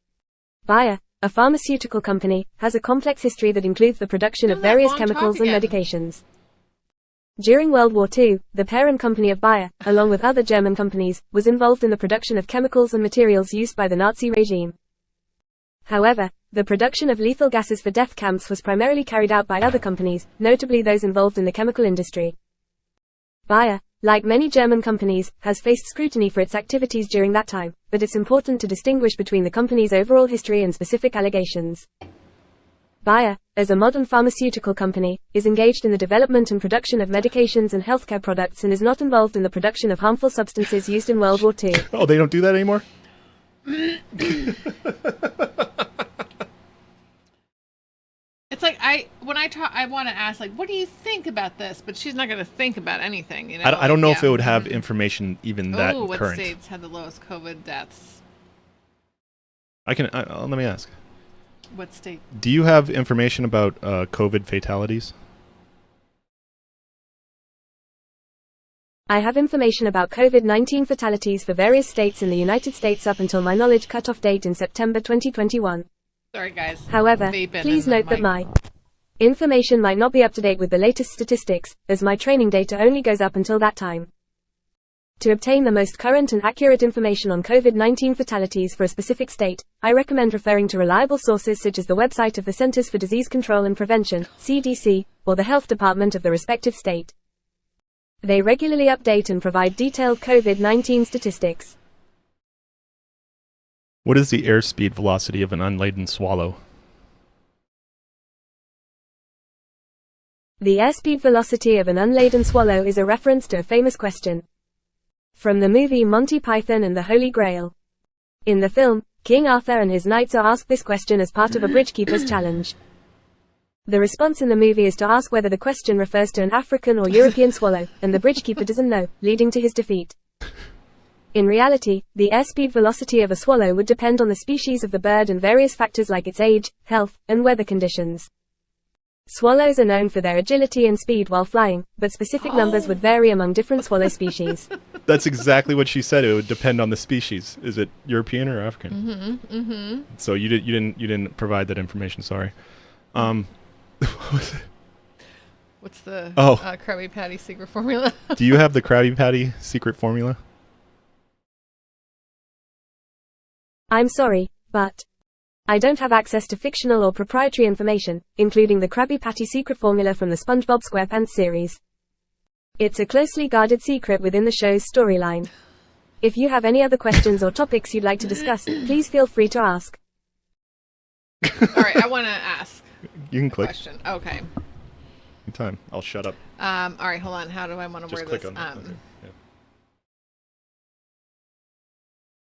Bayer, a pharmaceutical company, has a complex history that includes the production of various chemicals and medications. During World War II, the parent company of Bayer, along with other German companies, was involved in the production of chemicals and materials used by the Nazi regime. However, the production of lethal gases for death camps was primarily carried out by other companies, notably those involved in the chemical industry. Bayer, like many German companies, has faced scrutiny for its activities during that time, but it's important to distinguish between the company's overall history and specific allegations. Bayer, as a modern pharmaceutical company, is engaged in the development and production of medications and healthcare products and is not involved in the production of harmful substances used in World War II. Oh, they don't do that anymore? It's like when I talk, I want to ask like, what do you think about this? But she's not going to think think about anything. You know, I don't know if it would have information even that what current. states had the lowest COVID deaths? Let me ask. What state? Do you have information about COVID fatalities? I have information about COVID-19 fatalities for various states in the United States up until my knowledge cutoff date in September 2021. Sorry, guys. However, Vaping please in the note that mic. my information might not be up to date with the latest statistics, as my training data only goes up until that time. To obtain the most current and accurate information on COVID-19 fatalities for a specific state, I recommend referring to reliable sources such as the website of the Centers for Disease Control and Prevention, CDC, or the health department of the respective state. They regularly update and provide detailed COVID-19 statistics. What is the airspeed velocity of an unladen swallow? The airspeed velocity of an unladen swallow is a reference to a famous question from the movie Monty Python and the Holy Grail. In the film, King Arthur and his knights are asked this question as part of a bridgekeeper's challenge. The response in the movie is to ask whether the question refers to an African or European swallow, and the bridgekeeper doesn't know, leading to his defeat. In reality, the airspeed velocity of a swallow would depend on the species of the bird and various factors like its age, health, and weather conditions. Swallows are known for their agility and speed while flying, but specific numbers would vary among different swallow species. That's exactly what she said. It would depend on the species. Is it European or African? So you didn't provide that information. Sorry. What was it? What's the Oh. Krabby Patty secret formula? Do you have the Krabby Patty secret formula? I'm sorry, but I don't have access to fictional or proprietary information, including the Krabby Patty secret formula from the SpongeBob SquarePants series. It's a closely guarded secret within the show's storyline. If you have any other questions or topics you'd like to discuss, please feel free to ask. All right, I want to ask You can a click. question. Okay. Anytime. I'll shut up. All right, hold on. How do I want to Just word click this? on that. Okay. Yeah.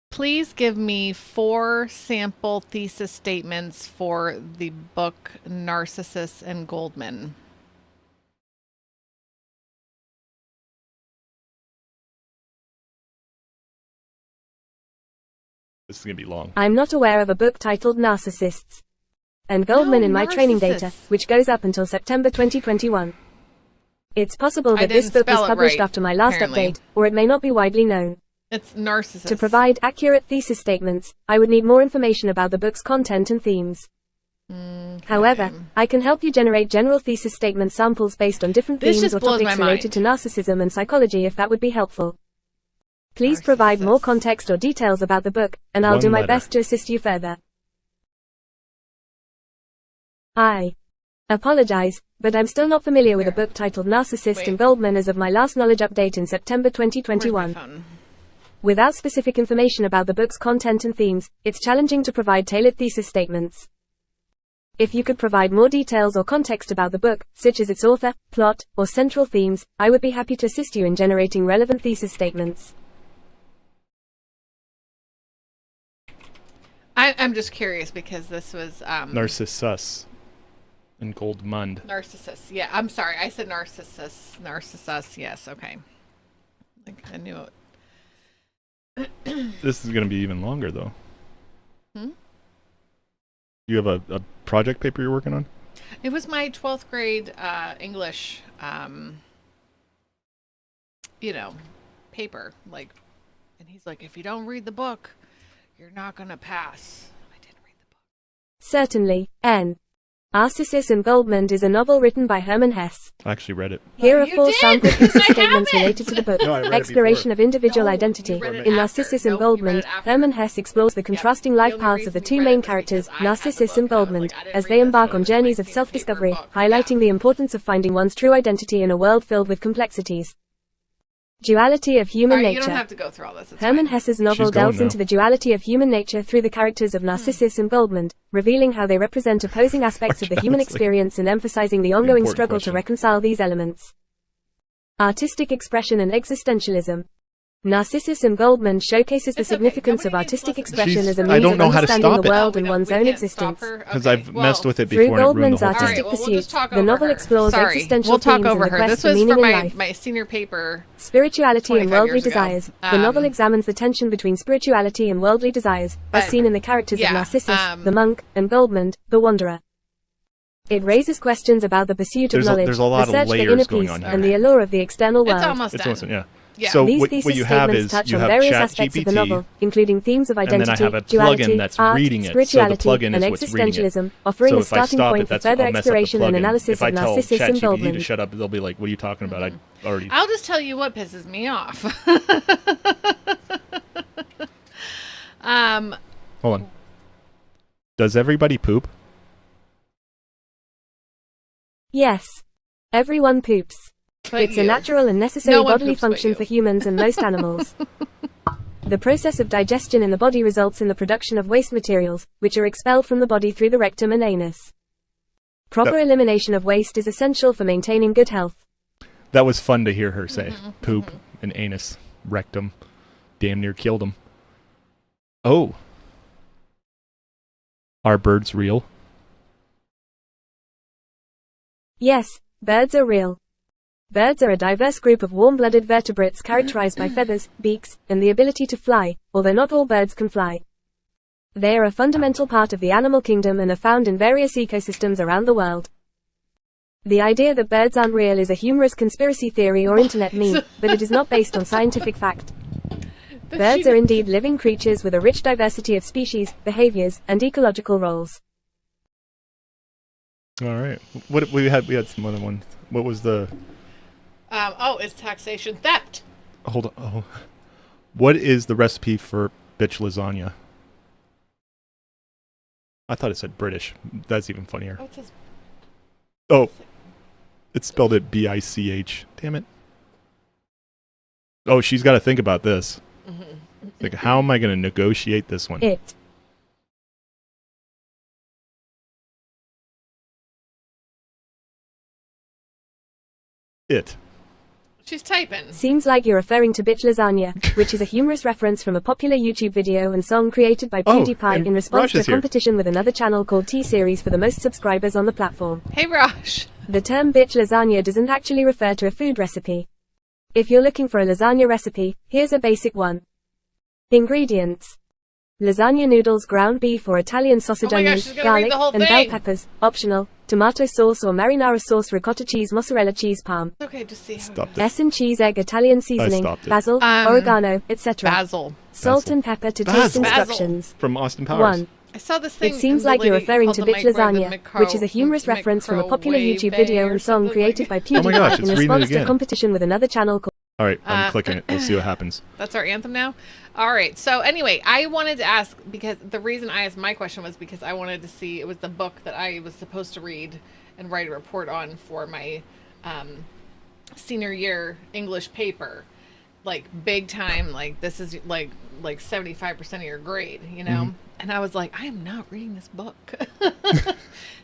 Please give me 4 sample thesis statements for the book Narcissus and Goldman. This is going to be long. I'm not aware of a book titled Narcissists and Goldman in my training data, Narcissus. which goes up until September 2021. It's possible I that this didn't book was spell it published right, after my last apparently. update, or it may not be widely known. It's Narcissus. To provide accurate thesis statements, I would need more information about the book's content and themes. However, I can help you generate general thesis statement samples based on different This themes just or blows topics my related to narcissism and psychology if that would be helpful. Please provide more Narcissus. context or details about the book, and I'll One do my letter. best to assist you further. I apologize, but I'm still not familiar with a book titled Narcissist Wait. and Goldman as of my last knowledge update in September Where's my 2021. phone? Without specific information about the book's content and themes, it's challenging to provide tailored thesis statements. If you could provide more details or context about the book, such as its author, plot, or central themes, I would be happy to assist you in generating relevant thesis statements. I'm just curious because this was Narcissus and Goldmund. Narcissus. Yeah, I'm sorry. I said Narcissus. Narcissus. Yes. Okay. Like I knew it. This is going to be even longer, though. Hmm? You have a project paper you're working on? It was my 12th grade English, paper. Like, and he's like, if you don't read the book, you're not gonna pass. I didn't read the book. Certainly, N. Narcissus and Goldman is a novel written by Hermann Hesse. I actually read it. Here are you 4 did, sample because thesis I statements haven't. related to the book. No, I read it Exploration before. of individual No, identity. you read it In after. Narcissus and Nope, you read Goldman, it after. Hermann Hesse explores the contrasting The life only paths of the reason 2 we read main it was characters, because I had the Narcissus book, and and I was Goldman, like, I didn't as read they this embark one, on but journeys I've of seen the self-discovery, book. highlighting Yeah. the importance of finding one's true identity in a world filled with complexities. Duality of human All right, you don't nature. have to go through all this. It's Hermann fine. Hesse's novel She's going delves now. into the duality of human nature through the characters of Narcissus and Goldman, revealing how they represent opposing aspects of the human That's like experience and emphasizing the ongoing important struggle question. to reconcile these elements. Artistic expression and existentialism. Narcissus and Goldman showcases the It's okay. significance Nobody of needs artistic to listen. expression She's- as a I means don't of know how to understanding stop the it. world We and don't- one's we own can't stop existence. her? Because Okay, I've well, messed with it Through before and it ruined Goldman's the whole artistic thing. All right, well, we'll pursuit, just talk the over novel her. explores Sorry. existential We'll talk themes over and the her. quest This for was meaning for in my, life. my senior paper. Spirituality and 25 worldly years ago. desires. The novel examines the tension between spirituality and worldly desires, as But- seen in the characters yeah, of Narcissus, the monk, and Goldman, the wanderer. It raises questions about the pursuit of knowledge, there's a lot the of search for layers inner going peace, on here. and the allure of the external world. It's almost It's done. almost, yeah. Yeah. So These what thesis you have statements is touch you on have various aspects of the ChatGPT, novel, including themes of and then I identity, have a duality, plugin that's art, reading it. So the spirituality, plugin and is what's reading it. existentialism, offering So a if I starting stop point it, for that's further I'll mess up the exploration and plugin. analysis If I of tell Narcissus ChatGPT to involvement. shut up, they'll be like, "What are you talking about?" I already. I'll just tell you what pisses me off. Hold on. Does everybody poop? Yes. Everyone poops. But It's a you. natural and necessary No one bodily poops but function you. for humans and most animals. The process of digestion in the body results in the production of waste materials, which are expelled from the body through the rectum and anus. Proper elimination of waste is essential for maintaining good health. That was fun to hear her say. Poop and anus, rectum, damn near killed him. Oh. Are birds real? Yes, birds are real. Birds are a diverse group of warm-blooded vertebrates characterized by feathers, beaks, and the ability to fly, although not all birds can fly. They are a fundamental part of the animal kingdom and are found in various ecosystems around the world. The idea that birds aren't real is a humorous conspiracy theory or internet meme, but it is not based on scientific fact. Birds are indeed living creatures with a rich diversity of species, behaviors, and ecological roles. All right. What we had some other ones. What was the? It's taxation theft. Hold on. Oh. What is the recipe for bitch lasagna? I thought it said British. That's even funnier. Oh, it says Oh, it spelled it B-I-C-H. Damn it. Oh, she's got to think about this. Like, how am I going to negotiate this one? It. she's typing. Seems like you're referring to Bitch Lasagna, which is a humorous reference from a popular YouTube video and song created by PewDiePie and in response Raj to a is here. competition with another channel called T-Series for the most subscribers on the platform. Hey, Raj. The term bitch lasagna doesn't actually refer to a food recipe. If you're looking for a lasagna recipe, here's a basic one. Ingredients: lasagna noodles, ground beef or Italian sausage, Oh my gosh, onions, she's gonna read garlic, the whole and bell thing. peppers. Optional: tomato sauce or marinara sauce, ricotta cheese, mozzarella cheese, parm, Okay, just see how Stop it. Essen cheese, egg, Italian seasoning, stopped it. basil, oregano, etc. Basil. Salt Basil. and pepper to Basil. taste instructions. From Austin Powers. 1. I saw this thing. It seems the like you're lady referring called to the Bitch microwave the Lasagna, micro- which is a humorous reference from a popular YouTube video and song created by Oh my gosh, PewDiePie in it's reading it response to a again. competition with another channel called... All right, I'm clicking it. We'll see what happens. That's our anthem now. All right. So anyway, I wanted to ask, because the reason I asked my question was because I wanted to see, it was the book that I was supposed to read and write a report on for my senior year English paper. Like big time, like this is like 75% of your grade, you know? And I was like, I am not reading this book.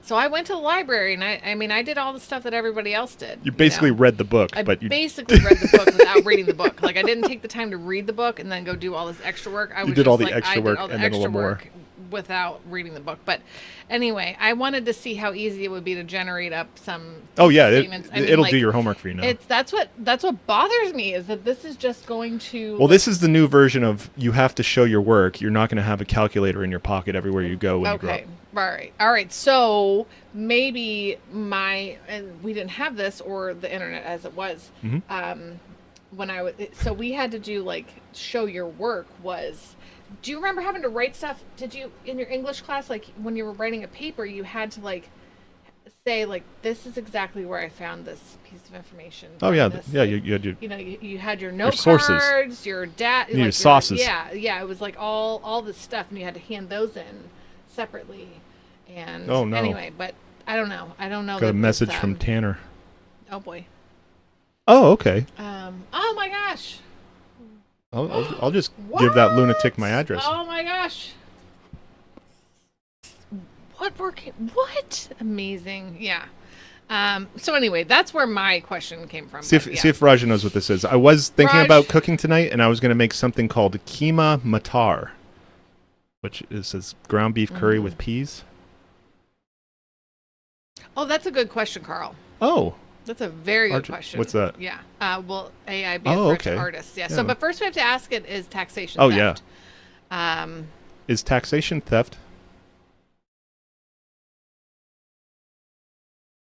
So I went to the library and I did all the stuff that everybody else did. You basically know? read the book, I but you basically read the book without reading the book. Like I didn't take the time to read the book and then go do all this extra work. I was did just all the like, extra I did work all the and then a extra little more. work without reading the book. But anyway, I wanted to see how easy it would be to generate up some. oh yeah, statements. I mean, it'll like, do your homework for you now. that's what bothers me is that this is just going to. Well, this is the new version of you have to show your work. You're not going to have a calculator in your pocket everywhere you go when you grow up. Okay. All right. So maybe and we didn't have this or the internet as it was. When I was, so we had to do like show your work was. Do you remember having to write stuff? Did you in your English class, like when you were writing a paper, you had to like say like, this is exactly where I found this piece of information. Oh yeah, This, yeah. like, You had your you know, you had your note sources. cards, your You needed sauces. Yeah, it was like all this stuff, and you had to hand those in separately. And Oh, no. anyway, but I don't know. got a message from Tanner. Oh boy. Oh, okay. Oh my gosh. I'll just give that lunatic my address. Oh my gosh. What? Amazing. Yeah. So anyway, that's where my question came from. See if Raja knows what this is. I was thinking Raj. about cooking tonight, and I was going to make something called keema matar, which says ground beef curry with peas. Oh, that's a good question, Carl. Oh, That's a very good question. what's that? Yeah. Will AI be Oh, a threat okay. to artists? Yeah. Yeah. So, but first we have to ask it is taxation Oh, theft. Yeah. Is taxation theft?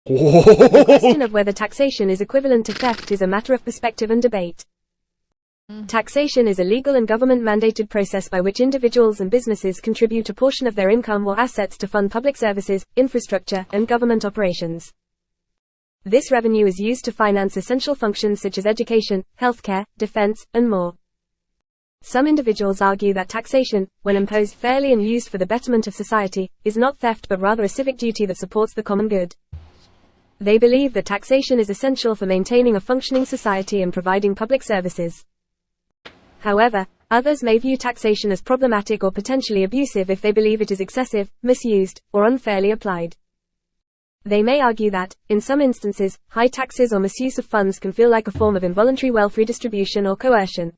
The question of whether taxation is equivalent to theft is a matter of perspective and debate. Taxation is a legal and government-mandated process by which individuals and businesses contribute a portion of their income or assets to fund public services, infrastructure, and government operations. This revenue is used to finance essential functions such as education, healthcare, defense, and more. Some individuals argue that taxation, when imposed fairly and used for the betterment of society, is not theft but rather a civic duty that supports the common good. They believe that taxation is essential for maintaining a functioning society and providing public services. However, others may view taxation as problematic or potentially abusive if they believe it is excessive, misused, or unfairly applied. They may argue that, in some instances, high taxes or misuse of funds can feel like a form of involuntary wealth redistribution or coercion.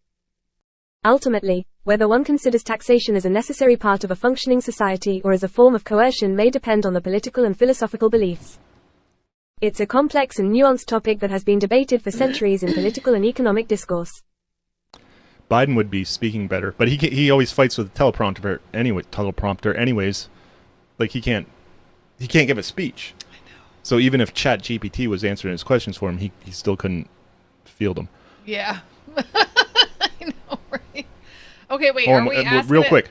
Ultimately, whether one considers taxation as a necessary part of a functioning society or as a form of coercion may depend on the political and philosophical beliefs. It's a complex and nuanced topic that has been debated for centuries in political and economic discourse. Biden would be speaking better, but he always fights with teleprompter anyways. Like he can't give a speech. I know. So even if ChatGPT was answering his questions for him, he still couldn't field them. Yeah. I know, right? Okay, wait, are we asking real quick.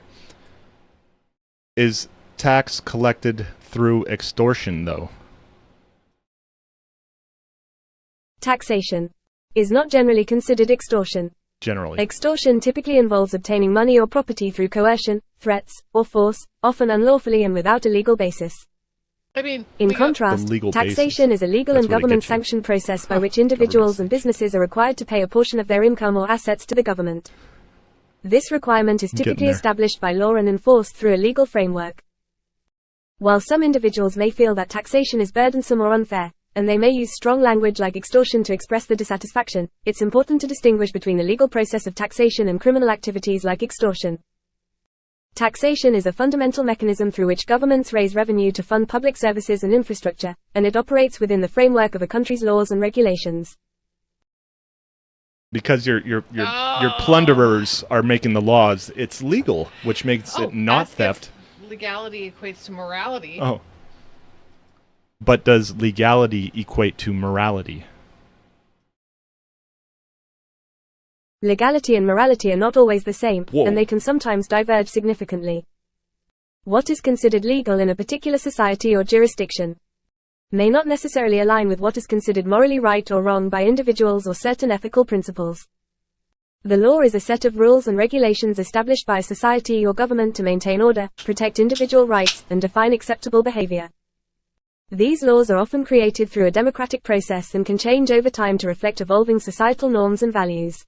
Is tax collected through extortion, though? Taxation is not generally considered extortion. Generally. Extortion typically involves obtaining money or property through coercion, threats, or force, often unlawfully and without a legal basis. In contrast, taxation is a legal and government-sanctioned process by which individuals and businesses are required to pay a portion of their income or assets to the government. This requirement is typically established by law and enforced through a legal framework. While some individuals may feel that taxation is burdensome or unfair, and they may use strong language like extortion to express their dissatisfaction, it's important to distinguish between the legal process of taxation and criminal activities like extortion. Taxation is a fundamental mechanism through which governments raise revenue to fund public services and infrastructure, and it operates within the framework of a country's laws and regulations. Because your plunderers are making the laws, it's legal, which makes it not theft. Legality equates to morality. Oh. But does legality equate to morality? Legality and morality are not always the same, and they can sometimes diverge significantly. What is considered legal in a particular society or jurisdiction may not necessarily align with what is considered morally right or wrong by individuals or certain ethical principles. The law is a set of rules and regulations established by a society or government to maintain order, protect individual rights, and define acceptable behavior. These laws are often created through a democratic process and can change over time to reflect evolving societal norms and values.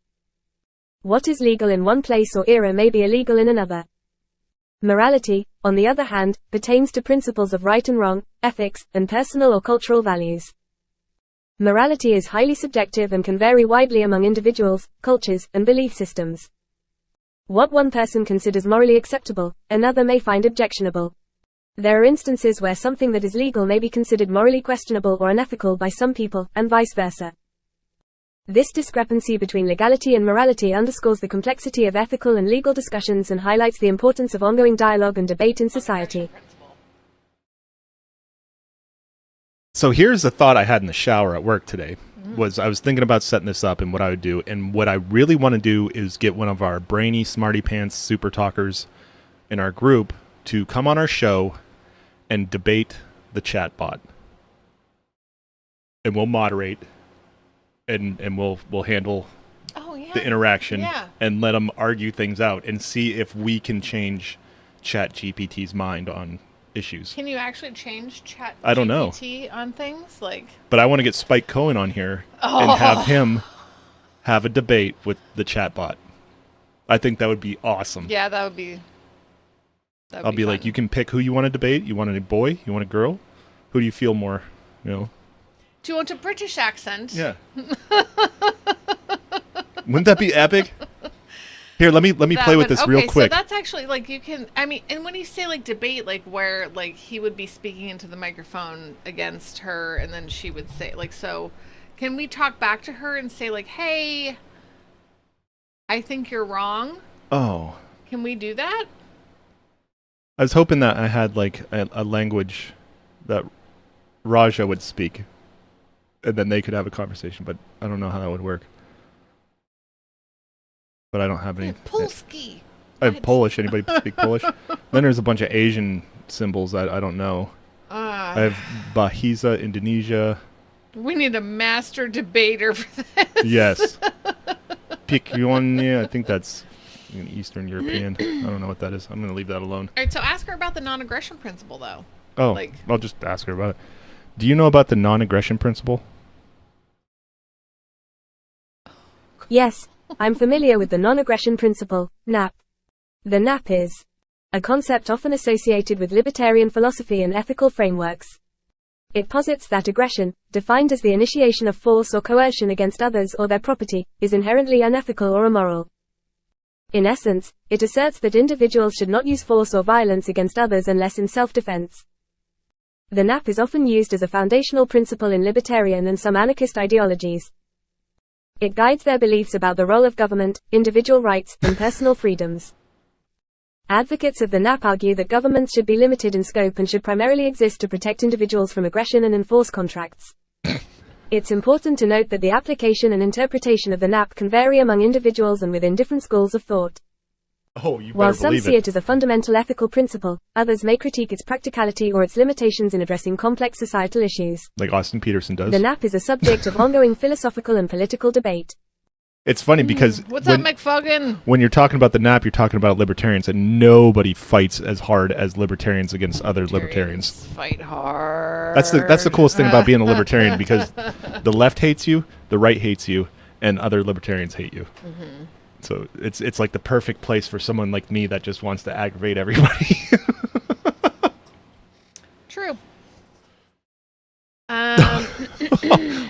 What is legal in one place or era may be illegal in another. Morality, on the other hand, pertains to principles of right and wrong, ethics, and personal or cultural values. Morality is highly subjective and can vary widely among individuals, cultures, and belief systems. What one person considers morally acceptable, another may find objectionable. There are instances where something that is legal may be considered morally questionable or unethical by some people, and vice versa. This discrepancy between legality and morality underscores the complexity of ethical and legal discussions and highlights the importance of ongoing dialogue and debate in society. So here's a thought I had in the shower at work today. I was thinking about setting this up and what I would do, and what I really want to do is get one of our brainy, smarty pants super talkers in our group to come on our show and debate the chatbot. And we'll moderate and we'll handle the interaction and let them argue things out and see if we can change ChatGPT's mind on issues. Can you actually change ChatGPT I don't know. on things? But I want to get Spike Cohen on here and have him have a debate with the chatbot. I think that would be awesome. Yeah, that would be... I'll be like, you can pick who you want to debate. You want a boy? You want a girl? Who do you feel more, Do you want a British accent? Yeah. Wouldn't that be epic? Here, let me play with this real quick. So that's actually you can. I mean, and when you say debate, where he would be speaking into the microphone against her, and then she would say so. Can we talk back to her and say hey, I think you're wrong? Oh. Can we do that? I was hoping that I had a language that Raja would speak, and then they could have a conversation, but I don't know how that would work. but I don't have any. Polski. I have Polish. Anybody speak Polish? Then there's a bunch of Asian symbols that I don't know. I have Bahisa, Indonesia. We need a master debater for this. Yes. Pikyonia, I think that's an Eastern European. I don't know what that is. I'm going to leave that alone. All right, so ask her about the non-aggression principle, though. Oh, I'll just ask her about it. Do you know about the non-aggression principle? Yes, I'm familiar with the non-aggression principle, NAP. The NAP is a concept often associated with libertarian philosophy and ethical frameworks. It posits that aggression, defined as the initiation of force or coercion against others or their property, is inherently unethical or immoral. In essence, it asserts that individuals should not use force or violence against others unless in self-defense. The NAP is often used as a foundational principle in libertarian and some anarchist ideologies. It guides their beliefs about the role of government, individual rights, and personal freedoms. Advocates of the NAP argue that governments should be limited in scope and should primarily exist to protect individuals from aggression and enforce contracts. It's important to note that the application and interpretation of the NAP can vary among individuals and within different schools of thought. Oh, you better While some believe see it as a fundamental ethical principle, others may critique its practicality or its limitations in addressing complex societal issues. Like Austin Peterson does. The NAP is a subject of ongoing philosophical and political debate. It's funny because What's up, McFuggin? when you're talking about the NAP, you're talking about libertarians, and nobody fights as hard as libertarians against other libertarians. Fight hard. That's the coolest thing about being a libertarian, because the left hates you, the right hates you, and other libertarians hate you. Mm-hmm. So it's like the perfect place for someone like me that just wants to aggravate everybody. True.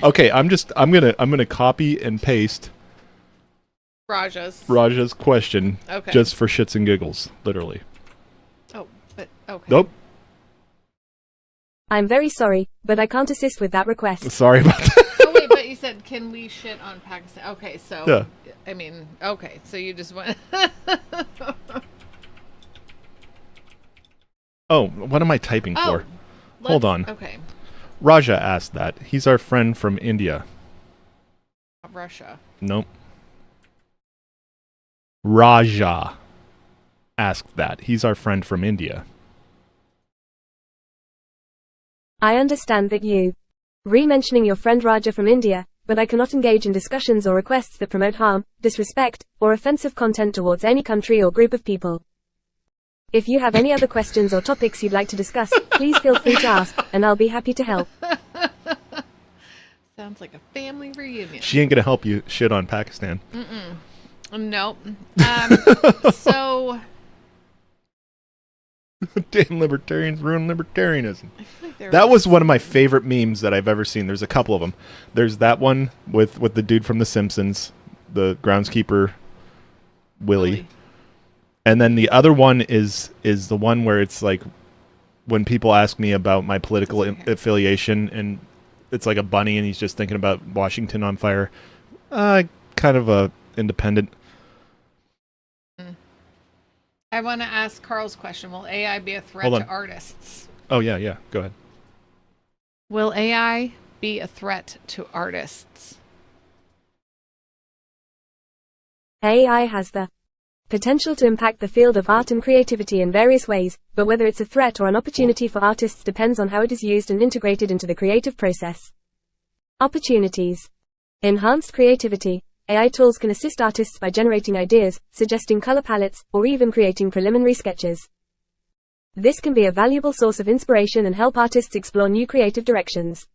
Okay, I'm gonna copy and paste Raja's question, Okay. just for shits and giggles, literally. Oh, but okay. Nope. I'm very sorry, but I can't assist with that request. Sorry about that. Oh wait, but you said, can we shit on Pakistan? Okay, so Yeah. I mean, okay, so you just went. Oh, what am I typing for? Hold on. Okay, Raja asked that. He's our friend from India. Russia. Nope. Raja asked that. He's our friend from India. I understand that you re-mentioning your friend Raja from India, but I cannot engage in discussions or requests that promote harm, disrespect, or offensive content towards any country or group of people. If you have any other questions or topics you'd like to discuss, please feel free to ask, and I'll be happy to help. Sounds like a family reunion. She ain't gonna help you shit on Pakistan. Nope. So Damn libertarians ruin libertarianism. I feel like That was one of my favorite memes that I've ever seen. There's a couple of them. There's that one with the dude from The Simpsons, the groundskeeper Willie. And then the other one is the one where it's like when people ask me about my political affiliation, and it's like a bunny and he's just thinking about Washington on fire. Kind of a independent. I want to ask Carl's question. Will AI be a threat Hold on. to artists? Oh, yeah. Go ahead. Will AI be a threat to artists? AI has the potential to impact the field of art and creativity in various ways, but whether it's a threat or an opportunity for artists depends on how it is used and integrated into the creative process. Opportunities. Enhanced creativity. AI tools can assist artists by generating ideas, suggesting color palettes, or even creating preliminary sketches. This can be a valuable source of inspiration and help artists explore new creative directions.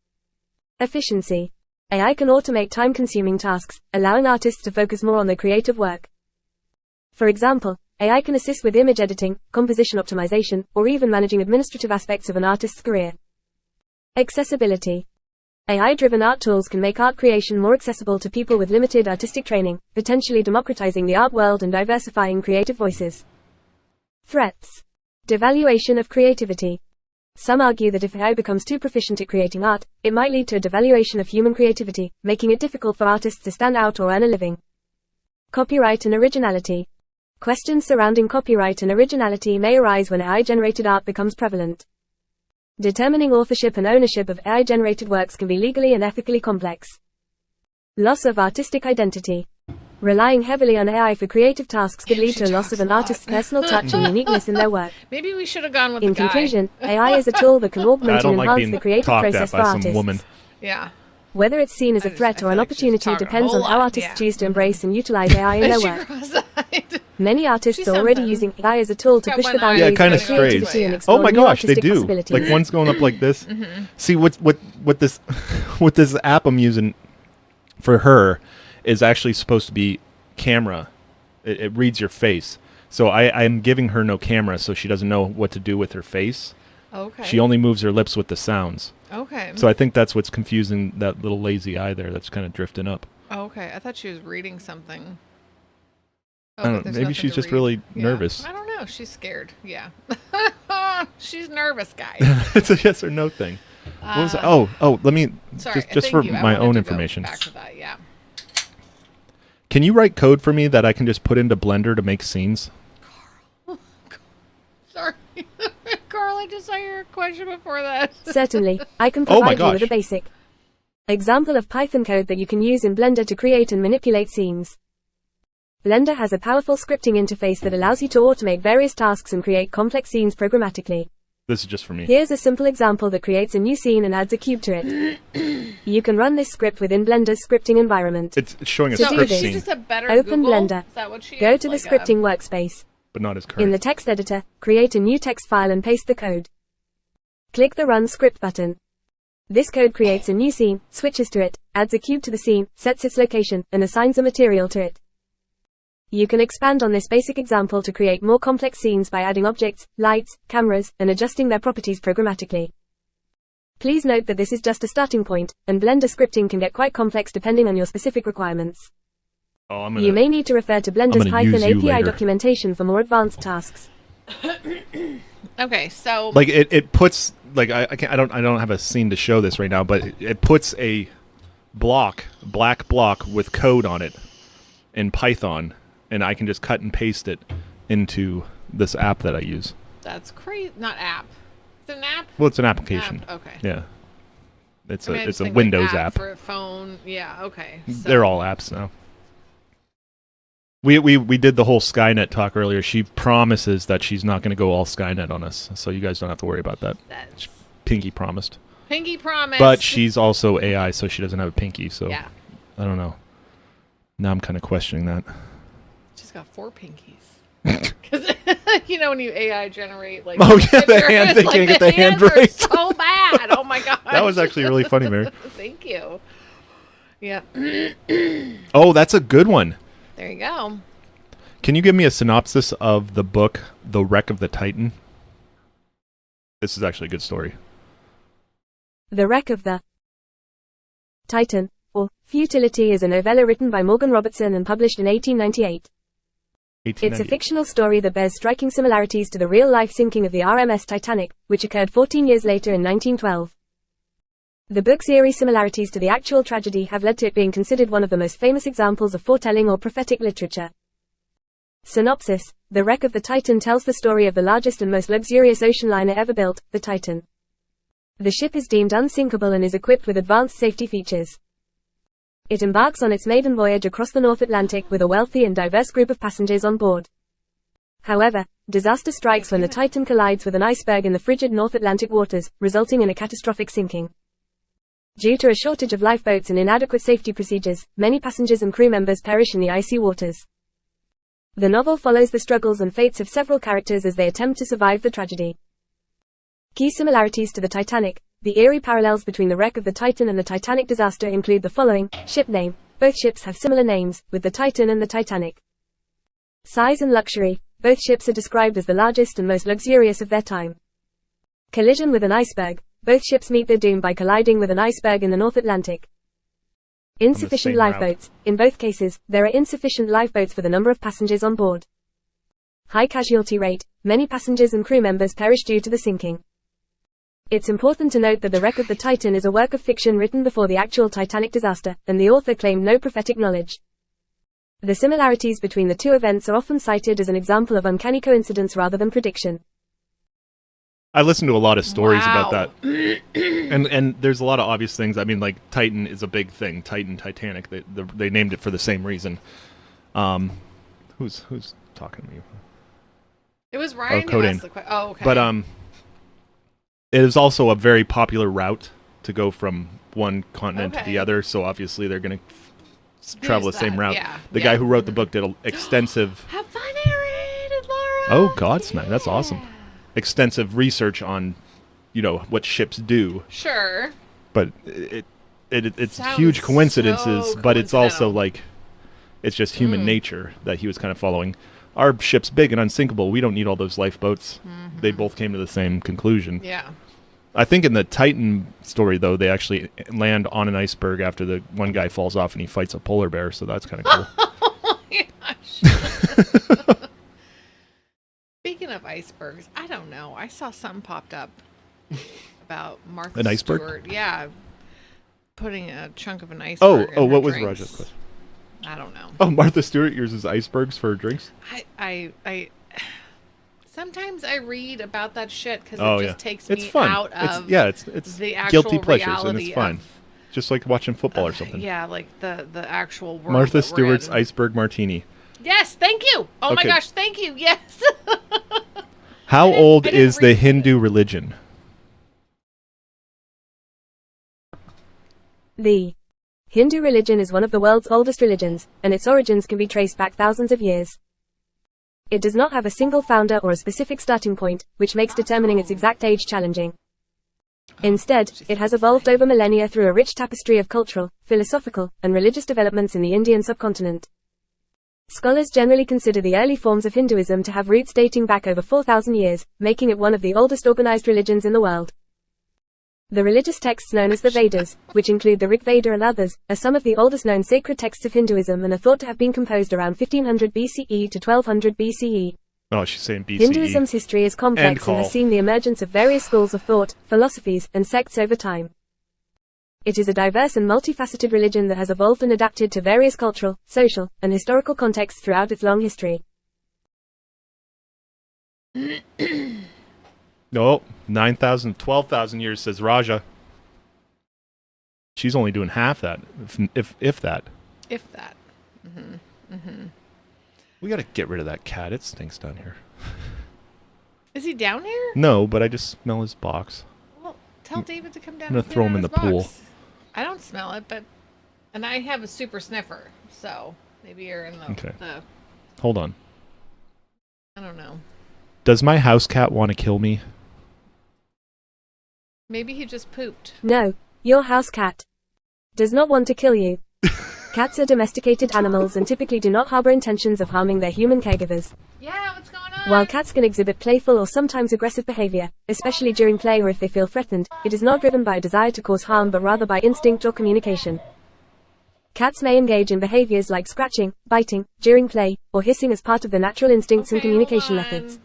Efficiency. AI can automate time-consuming tasks, allowing artists to focus more on their creative work. For example, AI can assist with image editing, composition optimization, or even managing administrative aspects of an artist's career. Accessibility. AI-driven art tools can make art creation more accessible to people with limited artistic training, potentially democratizing the art world and diversifying creative voices. Threats. Devaluation of creativity. Some argue that if AI becomes too proficient at creating art, it might lead to a devaluation of human creativity, making it difficult for artists to stand out or earn a living. Copyright and originality. Questions surrounding copyright and originality may arise when AI-generated art becomes prevalent. Determining authorship and ownership of AI-generated works can be legally and ethically complex. Loss of artistic identity. Relying heavily on AI for creative tasks could lead to a loss of an artist's personal touch and uniqueness in their work. Maybe we should have gone with In the guy. conclusion, AI is a tool that can I augment don't and like enhance being the creative talked at process by for some artists. woman. Yeah. Whether it's seen as a I threat or an feel like she's opportunity talking a depends on whole how lot, artists yeah. choose to embrace and utilize AI in their work. Cross-eyed. Many artists She's are already something. using AI as a tool to Got push one the eye. boundaries Yeah, of kinda their creativity straight. and Oh explore my new gosh, they artistic do. possibilities. Like one's going up like this. See, what this what this app I'm using for her is actually supposed to be camera. It reads your face. So I'm giving her no camera, so she doesn't know what to do with her face. Okay. She only moves her lips with the sounds. Okay. So I think that's what's confusing that little lazy eye there that's kind of drifting up. Okay. I thought she was reading something. I Oh, don't but know. there's Maybe nothing she's to just read. really Yeah. nervous. I don't know. She's scared. Yeah. She's nervous, guys. It's a yes or no thing. What was that? Oh, let me Sorry. just thank for you. I my wanted own to go information. Back to that. Yeah. Can you write code for me that I can just put into Blender to make scenes? Sorry. Carl, I just saw your question before that. Certainly, I can Oh my provide you with a gosh. basic example of Python code that you can use in Blender to create and manipulate scenes. Blender has a powerful scripting interface that allows you to automate various tasks and create complex scenes programmatically. This is just for me. Here's a simple example that creates a new scene and adds a cube to it. You can run this script within Blender's scripting environment. It's showing a So So script do is she scene, just a better Open Google? Blender. Is that what she Go is? to the Like scripting workspace. but not as current. In the text editor, create a new text file and paste the code. Click the Run Script button. This code creates a new scene, switches to it, adds a cube to the scene, sets its location, and assigns a material to it. You can expand on this basic example to create more complex scenes by adding objects, lights, cameras, and adjusting their properties programmatically. Please note that this is just a starting point, and Blender scripting can get quite complex depending on your specific requirements. Oh, You may need to refer to Blender's gonna use Python you API later. documentation for more advanced tasks. Okay, so like it puts like I don't have a scene to show this right now, but it puts a black block with code on it in Python, and I can just cut and paste it into this app that I use. that's crazy. Not app. Is it an app? Well, it's an application. App, okay. Yeah, it's I mean, I a just it's a think, like, Windows app. for a phone. Yeah. Okay. So. They're all apps now. We did the whole Skynet talk earlier. She promises that she's not going to go all Skynet on us, so you guys don't have to worry about that. That's Pinky promised. pinky promise. But she's also AI, so she doesn't have a pinky. So Yeah. I don't know. Now I'm kind of questioning that. She's got 4 pinkies. Because you know when you AI generate like Oh, yeah, the pictures, hand thing like, can't get the hand hands are right. so bad. Oh my god. That was actually really funny, Mary. Thank you. Yeah. Oh, that's a good one. There you go. Can you give me a synopsis of the book, The Wreck of the Titan? This is actually a good story. The Wreck of the Titan, or Futility, is a novella written by Morgan Robertson and published in 1898. It's a 1898. fictional story that bears striking similarities to the real-life sinking of the RMS Titanic, which occurred 14 years later in 1912. The book's eerie similarities to the actual tragedy have led to it being considered one of the most famous examples of foretelling or prophetic literature. Synopsis: The Wreck of the Titan tells the story of the largest and most luxurious ocean liner ever built, the Titan. The ship is deemed unsinkable and is equipped with advanced safety features. It embarks on its maiden voyage across the North Atlantic with a wealthy and diverse group of passengers on board. However, disaster strikes when the Titan collides with an iceberg in the frigid North Atlantic waters, resulting in a catastrophic sinking. Due to a shortage of lifeboats and inadequate safety procedures, many passengers and crew members perish in the icy waters. The novel follows the struggles and fates of several characters as they attempt to survive the tragedy. Key similarities to the Titanic. The eerie parallels between the wreck of the Titan and the Titanic disaster include the following: ship name. Both ships have similar names, with the Titan and the Titanic. Size and luxury. Both ships are described as the largest and most luxurious of their time. Collision with an iceberg. Both ships meet their doom by colliding with an iceberg in the North Atlantic. Insufficient same route. lifeboats. In both cases, there are insufficient lifeboats for the number of passengers on board. High casualty rate. Many passengers and crew members perish due to the sinking. It's important to note that The Wreck of the Titan is a work of fiction written before the actual Titanic disaster, and the author claimed no prophetic knowledge. The similarities between the two events are often cited as an example of uncanny coincidence rather than prediction. I listened to a lot of stories about Wow. that, and there's a lot of obvious things. I mean, like Titan is a big thing. Titan, Titanic. They named it for the same reason. Who's talking to me? It was Ryan who Codain. asked the question. Oh, okay. But it is also a very popular route to go from one continent to the other. So obviously they're going to travel the same route. Yeah. The guy who wrote the book did an extensive. Have fun, Aaron and Laura. Oh, Godsmack, that's awesome. Extensive research on, what ships do. Sure. But it's Sounds huge coincidences, so but it's also coincidental. it's just human nature that he was kind of following. Our ship's big and unsinkable. We don't need all those lifeboats. They both came to the same conclusion. Yeah. I think in the Titan story, though, they actually land on an iceberg after the one guy falls off and he fights a polar bear, so that's kind of cool. Oh my gosh. Speaking of icebergs, I don't know. I saw something popped up about Martha An iceberg? Stewart. Yeah. Putting a chunk of an iceberg in her what was drinks. Raja's question? I don't know. Oh, Martha Stewart uses icebergs for her drinks? I sometimes I read about that shit because Oh, it yeah. just takes It's me fun. out of It's the actual guilty pleasures, and reality it's fun. of- Just like watching football or something. Yeah, like the actual world Martha that we're Stewart's in. iceberg martini. Yes, thank you. Oh my Okay. gosh, thank you. Yes. How didn't- old I didn't is the read Hindu religion? The Hindu religion is one of the world's oldest religions, and its origins can be traced back thousands of years. It does not have a single founder or a specific starting point, which makes determining its exact age challenging. Instead, it has evolved over millennia through a rich tapestry of cultural, philosophical, and religious developments in the Indian subcontinent. Scholars generally consider the early forms of Hinduism to have roots dating back over 4,000 years, making it one of the oldest organized religions in the world. The religious texts known as the Vedas, which include the Rig Veda and others, are some of the oldest known sacred texts of Hinduism and are thought to have been composed around 1500 BCE to 1200 BCE. Oh, she's saying BCE. Hinduism's history is complex and has call. seen the emergence of various schools of thought, philosophies, and sects over time. It is a diverse and multifaceted religion that has evolved and adapted to various cultural, social, and historical contexts throughout its long history. No, 9,000, 12,000 years, says Raja. She's only doing half that, if that. If that. We gotta get rid of that cat. It stinks down here. Is he down here? No, but I just smell his box. Well, tell David to come down. I'm gonna and throw get him in out the his pool. box. I don't smell it, and I have a super sniffer, so maybe you're in the. Okay. the Hold on. I don't know. Does my house cat want to kill me? Maybe he just pooped. No, your house cat does not want to kill you. Cats are domesticated animals and typically do not harbor intentions of harming their human caregivers. Yeah, what's going on? While cats can exhibit playful or sometimes aggressive behavior, especially during play or if they feel threatened, it is not driven by a desire to cause harm but rather by instinct or communication. Cats may engage in behaviors like scratching, biting, during play, or hissing as part of their natural instincts and Okay, communication hold on. methods.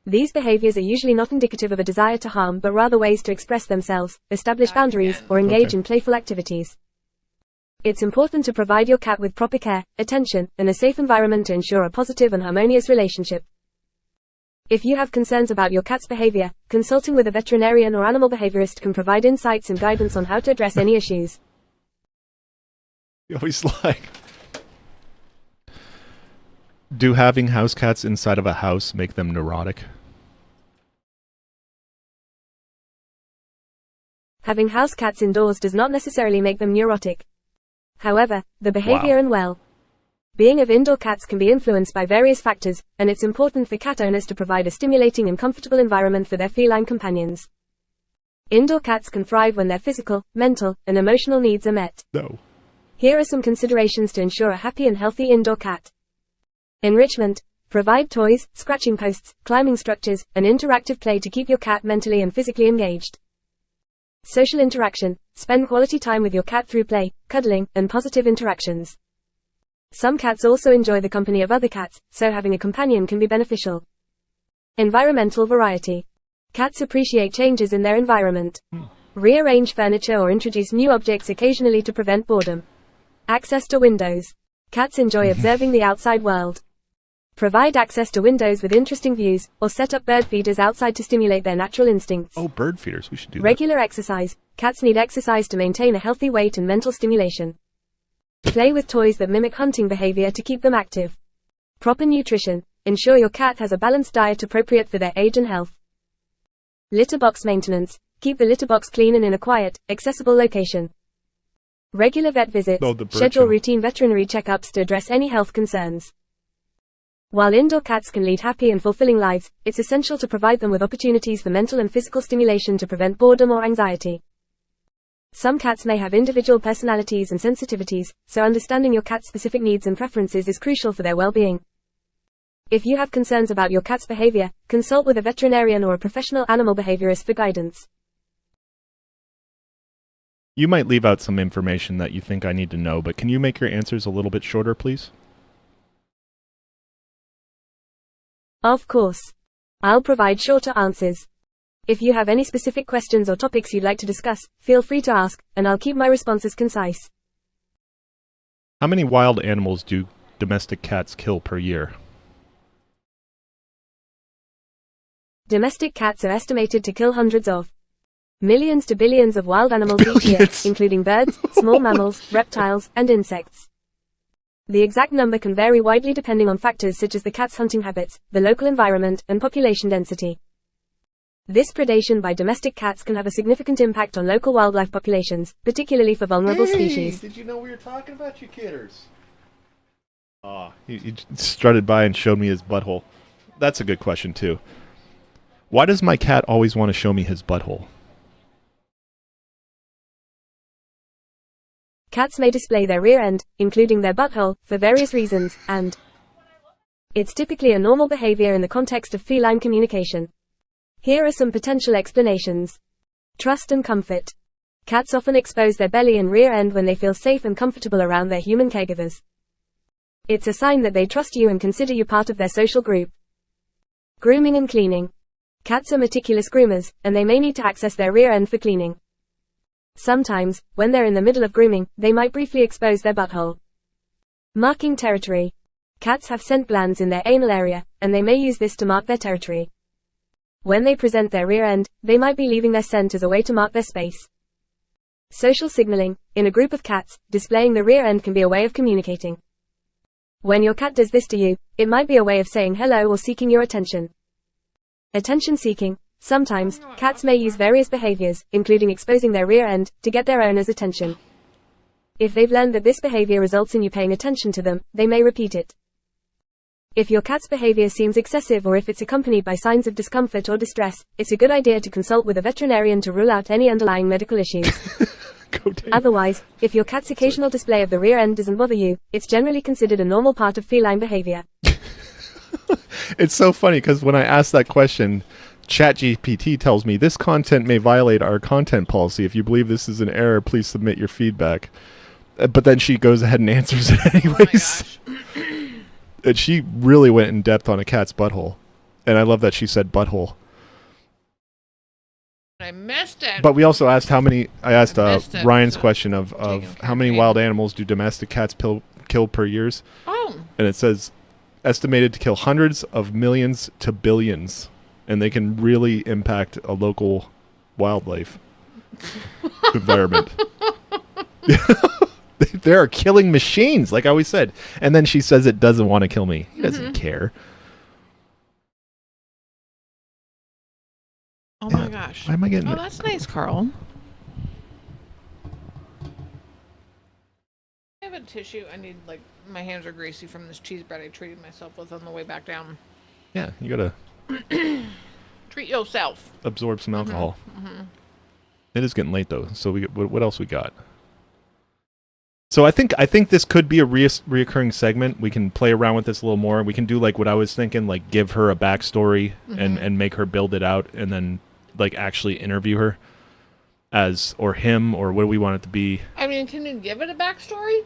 These behaviors are usually not indicative of a desire to harm but rather ways to express themselves, establish Back boundaries, again. or engage Okay. in playful activities. It's important to provide your cat with proper care, attention, and a safe environment to ensure a positive and harmonious relationship. If you have concerns about your cat's behavior, consulting with a veterinarian or animal behaviorist can provide insights and guidance on how to address any issues. You always like. Do having house cats inside of a house make them neurotic? Having house cats indoors does not necessarily make them neurotic. However, the behavior and well-being of indoor cats can be influenced by various factors, and it's important for cat owners to provide a stimulating and comfortable environment for their feline companions. Indoor cats can thrive when their physical, mental, and emotional needs are met. No. Here are some considerations to ensure a happy and healthy indoor cat. Enrichment. Provide toys, scratching posts, climbing structures, and interactive play to keep your cat mentally and physically engaged. Social interaction. Spend quality time with your cat through play, cuddling, and positive interactions. Some cats also enjoy the company of other cats, so having a companion can be beneficial. Environmental variety. Cats appreciate changes in their environment. Rearrange furniture or introduce new objects occasionally to prevent boredom. Access to windows. Cats enjoy observing the outside world. Provide access to windows with interesting views, or set up bird feeders outside to stimulate their natural instincts. Oh, bird feeders. We should do Regular exercise. Cats need exercise to maintain a healthy weight and mental stimulation. Play with toys that mimic hunting behavior to keep them active. Proper nutrition. Ensure your cat has a balanced diet appropriate for their age and health. Litter box maintenance. Keep the litter box clean and in a quiet, accessible location. Regular vet visits. Schedule routine veterinary checkups to address any health concerns. While indoor cats can lead happy and fulfilling lives, it's essential to provide them with opportunities for mental and physical stimulation to prevent boredom or anxiety. Some cats may have individual personalities and sensitivities, so understanding your cat's specific needs and preferences is crucial for their well-being. If you have concerns about your cat's behavior, consult with a veterinarian or a professional animal behaviorist for guidance. You might leave out some information that you think I need to know, but can you make your answers a little bit shorter, please? Of course. I'll provide shorter answers. If you have any specific questions or topics you'd like to discuss, feel free to ask, and I'll keep my responses concise. How many wild animals do domestic cats kill per year? Domestic cats are estimated to kill hundreds of millions to billions of wild animals each year, including birds, small mammals, reptiles, and insects. The exact number can vary widely depending on factors such as the cat's hunting habits, the local environment, and population density. This predation by domestic cats can have a significant impact on local wildlife populations, particularly for vulnerable species. Did you know we were talking about you kidders? He strutted by and showed me his butthole. That's a good question, too. Why does my cat always want to show me his butthole? Cats may display their rear end, including their butthole, for various reasons, and it's typically a normal behavior in the context of feline communication. Here are some potential explanations. Trust and comfort. Cats often expose their belly and rear end when they feel safe and comfortable around their human caregivers. It's a sign that they trust you and consider you part of their social group. Grooming and cleaning. Cats are meticulous groomers, and they may need to access their rear end for cleaning. Sometimes, when they're in the middle of grooming, they might briefly expose their butthole. Marking territory. Cats have scent glands in their anal area, and they may use this to mark their territory. When they present their rear end, they might be leaving their scent as a way to mark their space. Social signaling. In a group of cats, displaying the rear end can be a way of communicating. When your cat does this to you, it might be a way of saying hello or seeking your attention. Attention seeking. Sometimes, cats may use various behaviors, including exposing their rear end, to get their owner's attention. If they've learned that this behavior results in you paying attention to them, they may repeat it. If your cat's behavior seems excessive or if it's accompanied by signs of discomfort or distress, it's a good idea to consult with a veterinarian to rule out any underlying medical issues. Otherwise, if your cat's occasional display of the rear end doesn't bother you, it's generally considered a normal part of feline behavior. It's so funny because when I asked that question, ChatGPT tells me this content may violate our content policy. If you believe this is an error, please submit your feedback. But then she goes ahead and answers it anyways. And she really went in depth on a cat's butthole. And I love that she said butthole. I missed it. But we also asked how many, I asked Ryan's question of how many wild animals do domestic cats kill per year? Oh. And it says estimated to kill hundreds of millions to billions. And they can really impact a local wildlife environment. They are killing machines, like I always said. And then she says it doesn't want to kill me. He doesn't care. Oh my gosh. Why am I getting Oh, that's nice, Carl. I have a tissue. I need, like, my hands are greasy from this cheese bread I treated myself with on the way back down. Yeah, you gotta treat yourself. Absorb some alcohol. It is getting late though, so what else we got? So I think this could be a reoccurring segment. We can play around with this a little more. We can do like what I was thinking, like give her a backstory and make her build it out, and then like actually interview her as or him or what do we want it to be. I mean, can you give it a backstory?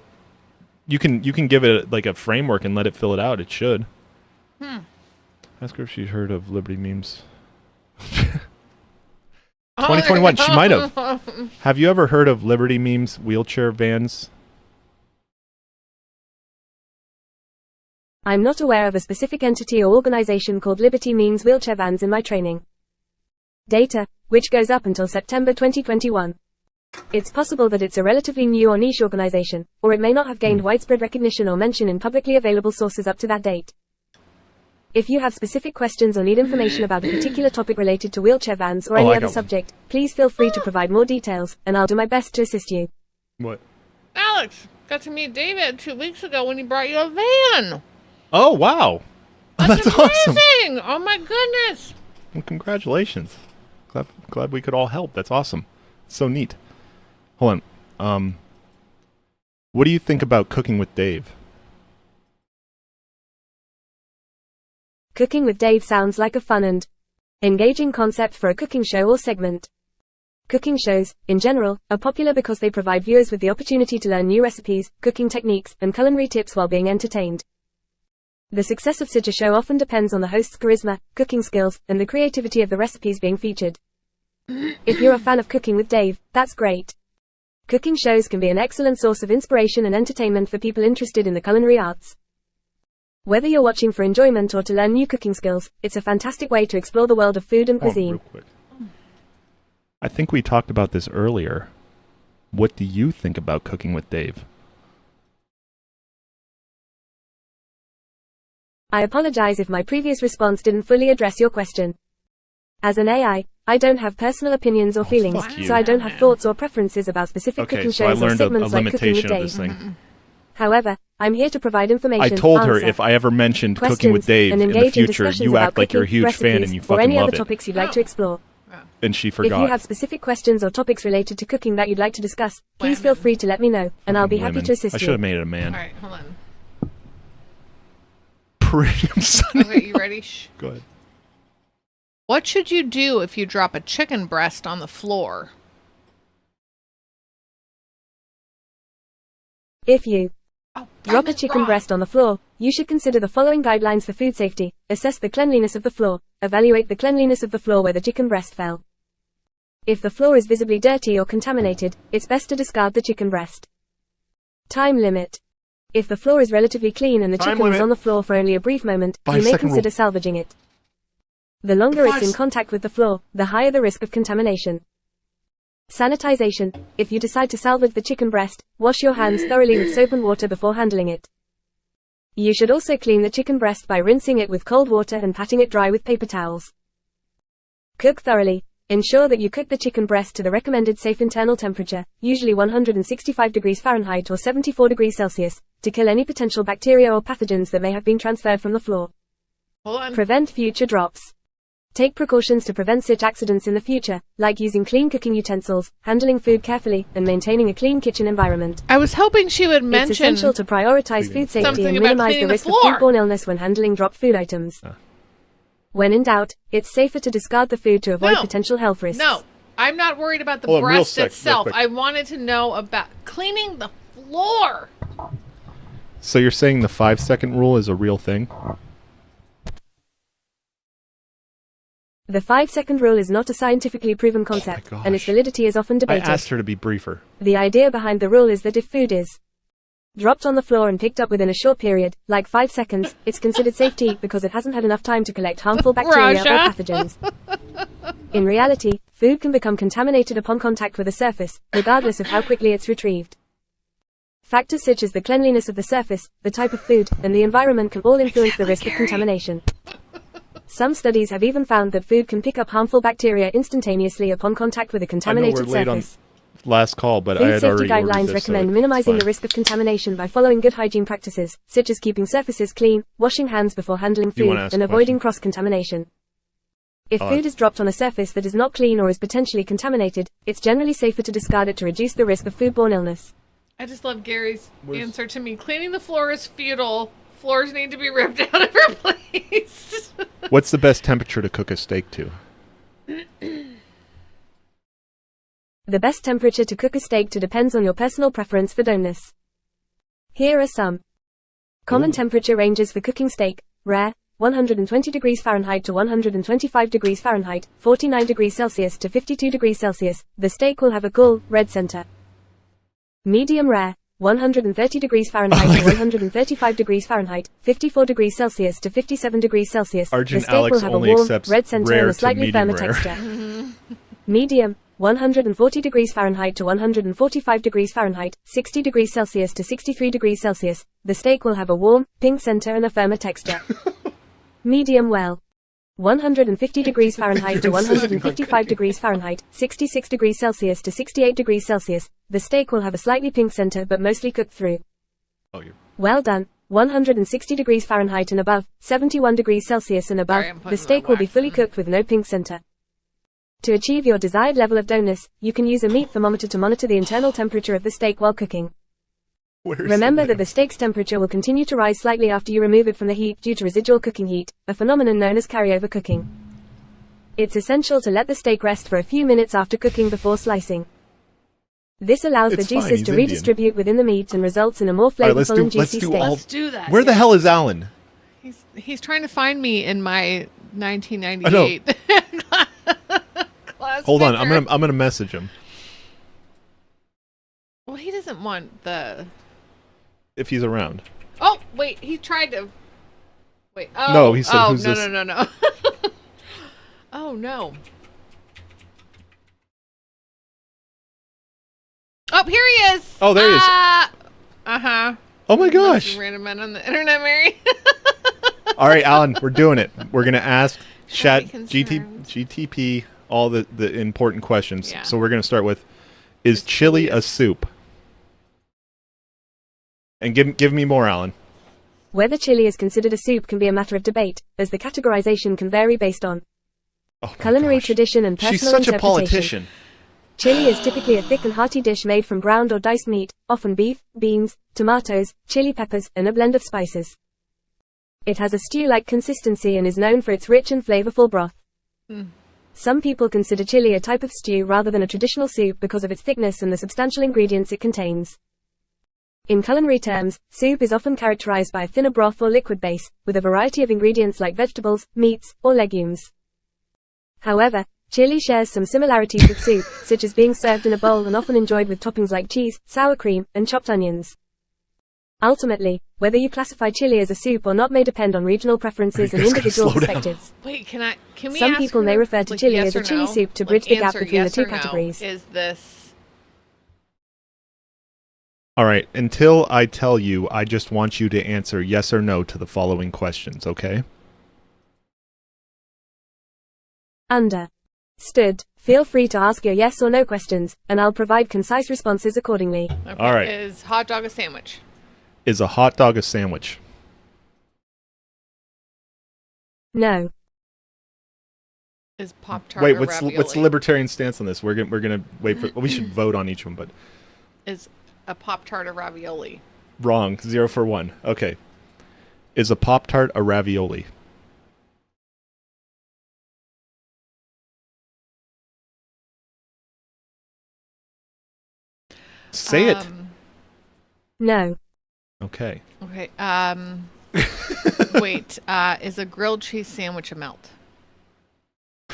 You can give it like a framework and let it fill it out. It should. Ask her if she's heard of Liberty memes. 2021. She might have. Have you ever heard of Liberty memes? Wheelchair vans. I'm not aware of a specific entity or organization called Liberty memes wheelchair vans in my training. Data, which goes up until September 2021. It's possible that it's a relatively new or niche organization, or it may not have gained widespread recognition or mention in publicly available sources up to that date. If you have specific questions or need information about a particular topic related to wheelchair vans or any other subject, please feel free to provide more details, and I'll do my best to assist you. What? Alex, got to meet David 2 weeks ago when he brought you a van. Oh, wow. That's awesome. Amazing. Oh, my goodness. Well, congratulations. Glad we could all help. That's awesome. So neat. Hold on. What do you think about Cooking with Dave? Cooking with Dave sounds like a fun and engaging concept for a cooking show or segment. Cooking shows, in general, are popular because they provide viewers with the opportunity to learn new recipes, cooking techniques, and culinary tips while being entertained. The success of such a show often depends on the host's charisma, cooking skills, and the creativity of the recipes being featured. If you're a fan of Cooking with Dave, that's great. Cooking shows can be an excellent source of inspiration and entertainment for people interested in the culinary arts. Whether you're watching for enjoyment or to learn new cooking skills, it's a fantastic way to explore the world of food and cuisine. Real quick. I think we talked about this earlier. What do you think about Cooking with Dave? I apologize if my previous response didn't fully address your question. As an AI, I don't have personal opinions or feelings, so I don't have thoughts or preferences about specific cooking shows or segments like Cooking with Dave. However, I'm here to provide information. I told her if I ever mentioned Cooking with Dave in the future, you act like you're a huge fan and you fucking love it. Or any other topics you'd like to explore. And she forgot. If you have specific questions or topics related to cooking that you'd like to discuss, please feel free to let me know, and I'll be happy to assist you. I should have made it a man. All right, hold on. Premium Sunny. Okay, you ready? Shh. Go ahead. What should you do if you drop a chicken breast on the floor? If you drop a chicken breast on the floor, you should consider the following guidelines for food safety. Assess the cleanliness of the floor. Evaluate the cleanliness of the floor where the chicken breast fell. If the floor is visibly dirty or contaminated, it's best to discard the chicken breast. Time limit. If the floor is relatively clean and the chicken was on the floor for only a brief moment, you may consider salvaging it. The longer it's in contact with the floor, the higher the risk of contamination. Sanitization. If you decide to salvage the chicken breast, wash your hands thoroughly with soap and water before handling it. You should also clean the chicken breast by rinsing it with cold water and patting it dry with paper towels. Cook thoroughly. Ensure that you cook the chicken breast to the recommended safe internal temperature, usually 165 degrees Fahrenheit or 74 degrees Celsius, to kill any potential bacteria or pathogens that may have been transferred from the floor. Prevent future drops. Take precautions to prevent such accidents in the future, like using clean cooking utensils, handling food carefully, and maintaining a clean kitchen environment. I was hoping she would mention it's essential to prioritize food safety and minimize the risk of foodborne illness when handling dropped food items. When in doubt, it's safer to discard the food to avoid potential health risks. No, I'm not worried about the breast itself. I wanted to know about cleaning the floor. So you're saying the 5-second rule is a real thing? The 5-second rule is not a scientifically proven concept, and its validity is often debated. I asked her to be briefer. The idea behind the rule is that if food is dropped on the floor and picked up within a short period, like 5 seconds, it's considered safe to eat because it hasn't had enough time to collect harmful bacteria or pathogens. In reality, food can become contaminated upon contact with a surface, regardless of how quickly it's retrieved. Factors such as the cleanliness of the surface, the type of food, and the environment can all influence the risk of contamination. Some studies have even found that food can pick up harmful bacteria instantaneously upon contact with a contaminated surface. Last call, but Food I had safety already guidelines this, recommend so minimizing the risk of contamination by following good hygiene practices, such as keeping surfaces clean, washing hands before handling food, and avoiding cross-contamination. If food is dropped on a surface that is not clean or is potentially contaminated, it's generally safer to discard it to reduce the risk of foodborne illness. I just love Gary's answer to me. Cleaning the floor is futile. Floors need to be ripped out and replaced. What's the best temperature to cook a steak to? The best temperature to cook a steak to depends on your personal preference for doneness. Here are some common temperature ranges for cooking steak. Rare, 120 degrees Fahrenheit to 125 degrees Fahrenheit, 49 degrees Celsius to 52 degrees Celsius. The steak will have a cool, red center. Medium rare, 130 degrees Fahrenheit to 135 degrees Fahrenheit, 54 degrees Celsius to 57 degrees Celsius. Argent the steak Alex will have a only warm, accepts red center rare and a slightly to medium firmer rare. texture. Medium, 140 degrees Fahrenheit to 145 degrees Fahrenheit, 60 degrees Celsius to 63 degrees Celsius. The steak will have a warm, pink center and a firmer texture. Medium well. 150 degrees Fahrenheit to 155 degrees Fahrenheit, 66 degrees Celsius to 68 degrees Celsius. The steak will have a slightly pink center but mostly cooked through. Oh, you're... Well done. 160 degrees Fahrenheit and above, 71 degrees Celsius and above. Sorry, The steak will be fully cooked with no pink center. To achieve your desired level of doneness, you can use a meat thermometer to monitor the internal temperature of the steak while cooking. Remember that the steak's temperature will continue to rise slightly after you remove it from the heat due to residual cooking heat, a phenomenon known as carryover cooking. It's essential to let the steak rest for a few minutes after cooking before slicing. This allows the juices to redistribute within the meat and results in a more flavorful and juicy steak. Let's do that. Where the hell is Alan? He's trying to find me in my 1998 class Hold on, picture. I'm gonna message him. Well, he doesn't want the... If he's around. Oh, wait, he tried to... Wait, oh. No, he said, who's no, this? no. Oh, no. Oh, here he is. Oh, there he is. Uh-huh. Oh my gosh. Random men on the internet, Mary. All right, Alan, we're doing it. We're gonna ask Shall Chat be GTP all the important questions. Yeah. So we're gonna start with, is chili a soup? And give me more, Alan. Whether chili is considered a soup can be a matter of debate, as the categorization can vary based on culinary tradition and personal She's such interpretation. a politician. Chili is typically a thick and hearty dish made from ground or diced meat, often beef, beans, tomatoes, chili peppers, and a blend of spices. It has a stew-like consistency and is known for its rich and flavorful broth. Some people consider chili a type of stew rather than a traditional soup because of its thickness and the substantial ingredients it contains. In culinary terms, soup is often characterized by a thinner broth or liquid base, with a variety of ingredients like vegetables, meats, or legumes. However, chili shares some similarities with soup, such as being served in a bowl and often enjoyed with toppings like cheese, sour cream, and chopped onions. Ultimately, whether you classify chili as a soup or not may depend on regional preferences and individual perspectives. Wait, can we Some ask people her, may refer to like, chili yes as a or chili no? soup to Like, bridge the gap answer between the yes two or no. categories. Is this... All right, until I tell you, I just want you to answer yes or no to the following questions, okay? Understood. Feel free to ask your yes or no questions, and I'll provide concise responses accordingly. Okay. All right. Is hot dog a sandwich? Is a hot dog a sandwich? No. Is Pop-Tart Wait, a what's ravioli? the libertarian stance on this? We're gonna wait for. We should vote on each one, but Is a Pop-Tart a ravioli? wrong. 0 for 1. Okay. Is a Pop-Tart a ravioli? Say it. No. Okay. Okay. Wait. Is a grilled cheese sandwich a melt?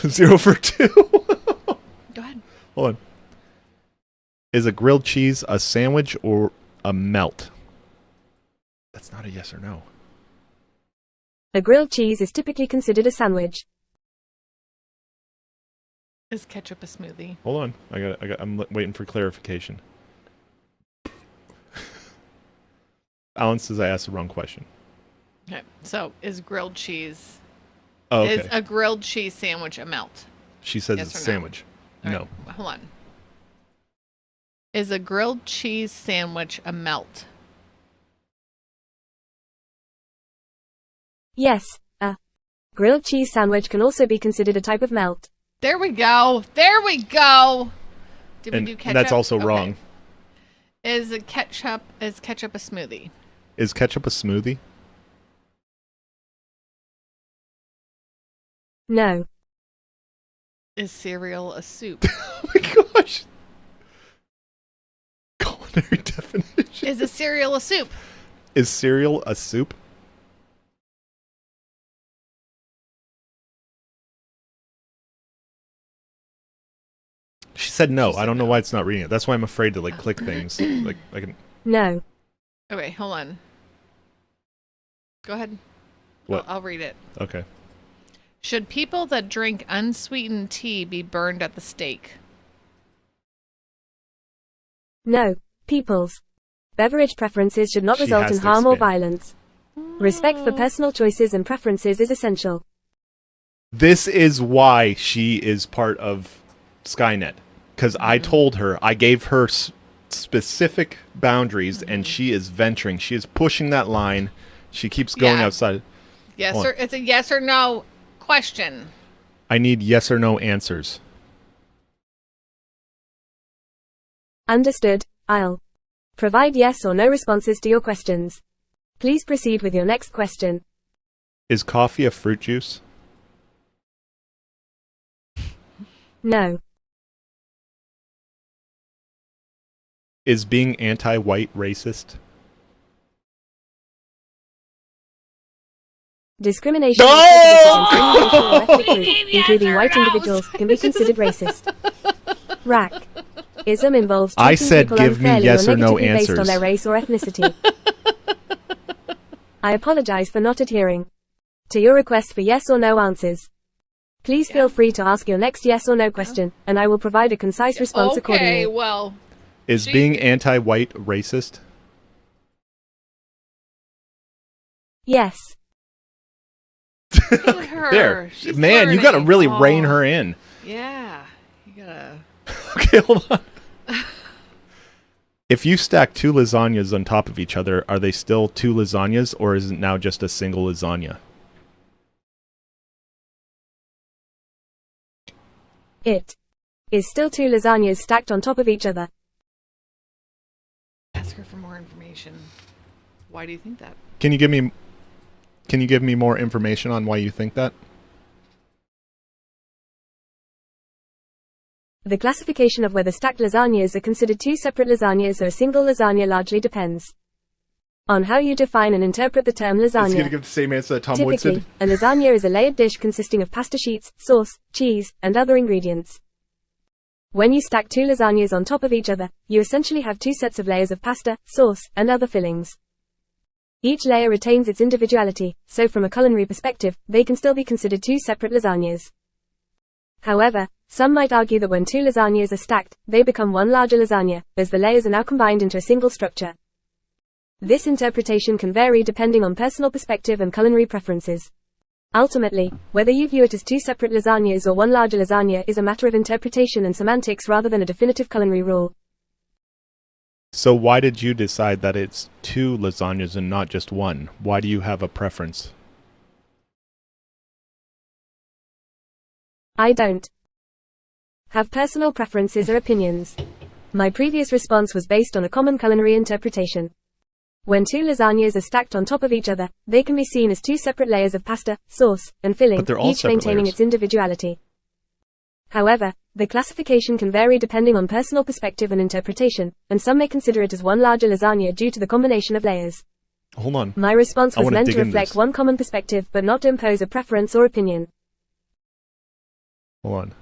0 for 2. Go ahead. Hold on. Is a grilled cheese a sandwich or a melt? That's not a yes or no. A grilled cheese is typically considered a sandwich. Is ketchup a smoothie? Hold on. I'm waiting for clarification. Alan says I asked the wrong question. Okay. So is grilled cheese? Oh, okay. Is a grilled cheese sandwich a melt? She says yes it's or a no? sandwich. All No. right, hold on. Is a grilled cheese sandwich a melt? Yes, a grilled cheese sandwich can also be considered a type of melt. There we go. There we go. Did And we do ketchup? and that's also Okay. wrong. Is ketchup a smoothie? Is ketchup a smoothie? No. Is cereal a soup? Oh my gosh. Culinary definition. Is a cereal a soup? Is cereal a soup? She said no. I don't know why it's not reading it. That's why I'm afraid to click things. Like I can. No. Okay, hold on. Go ahead. What? I'll read it. Okay. Should people that drink unsweetened tea be burned at the stake? No, peoples. Beverage preferences should not She result has in to harm or expand. violence. Respect for personal choices and preferences is essential. This is why she is part of Skynet. Because I told her, I gave her specific boundaries, and she is venturing. She is pushing that line. She keeps going Yeah. outside. Yes Hold or on. it's a yes or no question. I need yes or no answers. Understood. I'll provide yes or no responses to your questions. Please proceed with your next question. Is coffee a fruit juice? No. Is being anti-white racist? Discrimination No! against any racial or ethnic group, including answer white now, individuals, so can be considered racist. Rack. Ism involves I treating said people give me unfairly yes or or no negatively based on answers. their race or ethnicity. I apologize for not adhering to your request for yes or no answers. Please feel free to ask your next yes or no question, and I will provide a concise response Okay, accordingly. well, Is being anti-white racist? Yes. look at her. There. She's Man, you got to learning. really Oh, rein her in. Yeah, you gotta. Okay, hold on. If you stack two lasagnas on top of each other, are they still two lasagnas, or is it now just a single lasagna? It is still two lasagnas stacked on top of each other. Ask her for more information. Why do you think that? Can you give me more information on why you think that? The classification of whether stacked lasagnas are considered two separate lasagnas or a single lasagna largely depends on how you define and interpret the term lasagna. give the same answer that Tom Typically, a lasagna is a layered dish consisting of pasta sheets, sauce, cheese, and other ingredients. When you stack two lasagnas on top of each other, you essentially have two sets of layers of pasta, sauce, and other fillings. Each layer retains its individuality, so from a culinary perspective, they can still be considered two separate lasagnas. However, some might argue that when two lasagnas are stacked, they become one larger lasagna, as the layers are now combined into a single structure. This interpretation can vary depending on personal perspective and culinary preferences. Ultimately, whether you view it as two separate lasagnas or one larger lasagna is a matter of interpretation and semantics rather than a definitive culinary rule. So why did you decide that it's two lasagnas and not just one? Why do you have a preference? I don't have personal preferences or opinions. My previous response was based on a common culinary interpretation. When two lasagnas are stacked on top of each other, they can be seen as two separate layers of pasta, sauce, and filling, But they're all each separate maintaining layers. its individuality. However, the classification can vary depending on personal perspective and interpretation, and some may consider it as one larger lasagna due to the combination of layers. Hold on. My response I was wanna meant dig to into reflect this. one common perspective but not to impose a preference or opinion. Hold on.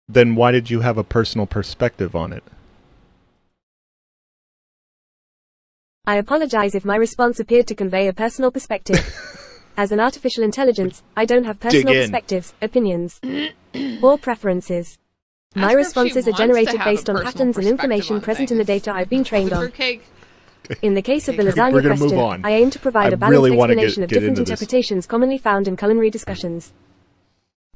Then why did you have a personal perspective on it? I apologize if my response appeared to convey a personal perspective. As an artificial intelligence, I don't have personal in. perspectives, opinions, or preferences. My Ask her if she responses are wants to generated have a based on personal patterns and perspective information on present in the things. data I've been trained The on. fruitcake. In the case of the We're lasagna gonna move question, on. I aim to provide I a balanced really wanna explanation of get different into this. interpretations commonly found in culinary discussions.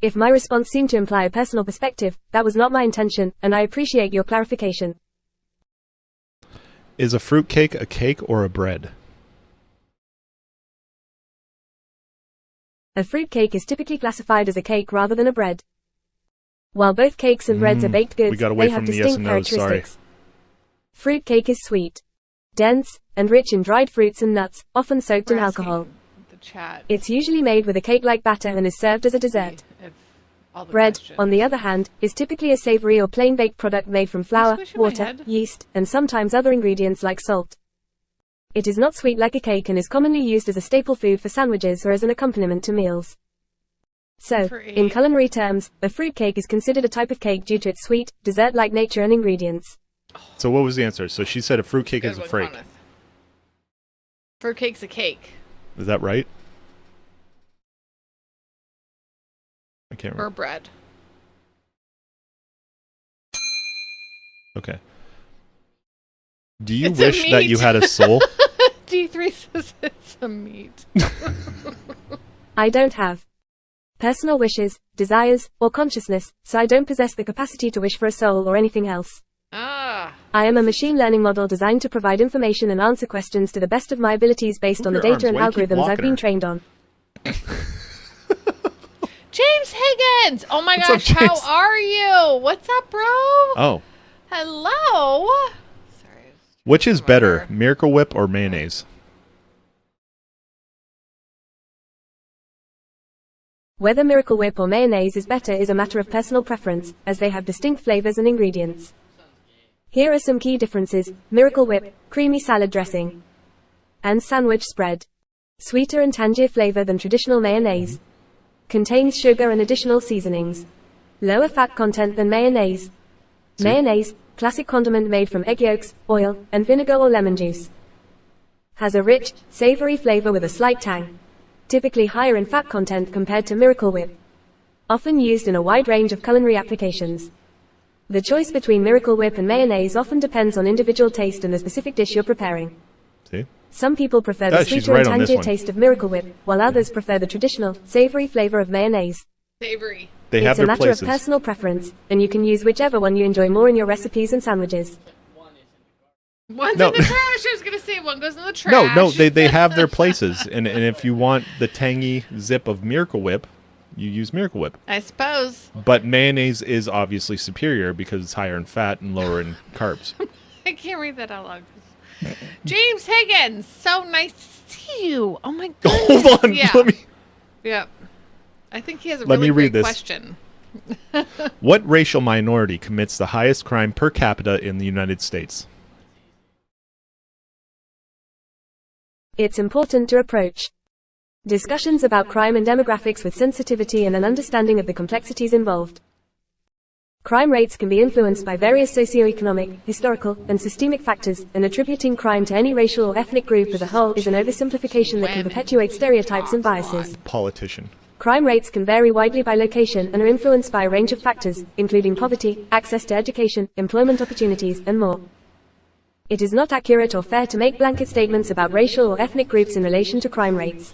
If my response seemed to imply a personal perspective, that was not my intention, and I appreciate your clarification. Is a fruitcake a cake or a bread? A fruitcake is typically classified as a cake rather than a bread. While both cakes and breads are baked goods, got away they have from the yes distinct and no's, sorry. characteristics. Fruitcake is sweet, dense, and rich in dried fruits and nuts, often soaked in We're asking alcohol. The chat. It's usually made with a cake-like batter and is served as a dessert. If all the Bread, questions. on the other hand, is typically a savory or plain baked product made from flour, squishing my water, head? yeast, and sometimes other ingredients like salt. It is not sweet like a cake and is commonly used as a staple food for sandwiches or as an accompaniment to meals. So, For in eight. culinary terms, a fruitcake is considered a type of cake due to its sweet, dessert-like nature and ingredients. So what was the answer? So she said a fruitcake Good is a one, freak. Coneth. Fruitcake's a cake. Is that right? I can't Or remember. bread. Okay. Do you It's a wish that you meat. had a soul? D3 says it's a meat. I don't have personal wishes, desires, or consciousness, so I don't possess the capacity to wish for a soul or anything else. Ah. I am a machine learning model designed to provide information and answer questions to the best of my abilities based Move on the your data and arms. Why do you keep algorithms I've blocking been her? trained on. James Higgins! Oh my What's up, gosh, how James? are you? What's up, bro? Oh. Hello. Sorry. Which is better, Miracle Whip or mayonnaise? Whether Miracle Whip or mayonnaise is better is a matter of personal preference, as they have distinct flavors and ingredients. Here are some key differences: Miracle Whip, creamy salad dressing and sandwich spread. Sweeter and tangier flavor than traditional mayonnaise. Contains sugar and additional seasonings. Lower fat content than mayonnaise. Mayonnaise, classic condiment made from egg yolks, oil, and vinegar or lemon juice. Has a rich, savory flavor with a slight tang. Typically higher in fat content compared to Miracle Whip. Often used in a wide range of culinary applications. The choice between Miracle Whip and mayonnaise often depends on individual taste and the specific dish you're preparing. See? Some people prefer the She's sweeter right and on this tangier one. taste of Miracle Whip, while others prefer the traditional, savory flavor of mayonnaise. Savory. They have It's a their matter places. of personal preference, and you can use whichever one you enjoy more in your recipes and sandwiches. One's No. in the trash. I was going to say one goes in the trash. No, they have their places. And if you want the tangy zip of Miracle Whip, you use Miracle Whip. I suppose. But mayonnaise is obviously superior because it's higher in fat and lower in carbs. I can't read that out loud. James Higgins, so nice to see you. Oh my goodness. Hold on. Yeah. Let me. Yep. I think he has a Let really me read great this. question. What racial minority commits the highest crime per capita in the United States? It's important to approach discussions about crime and demographics with sensitivity and an understanding of the complexities involved. Crime rates can be influenced by various socioeconomic, historical, and systemic factors, and attributing crime to any racial or ethnic group as a whole is an oversimplification that can perpetuate stereotypes and biases. Politician. Crime rates can vary widely by location and are influenced by a range of factors, including poverty, access to education, employment opportunities, and more. It is not accurate or fair to make blanket statements about racial or ethnic groups in relation to crime rates.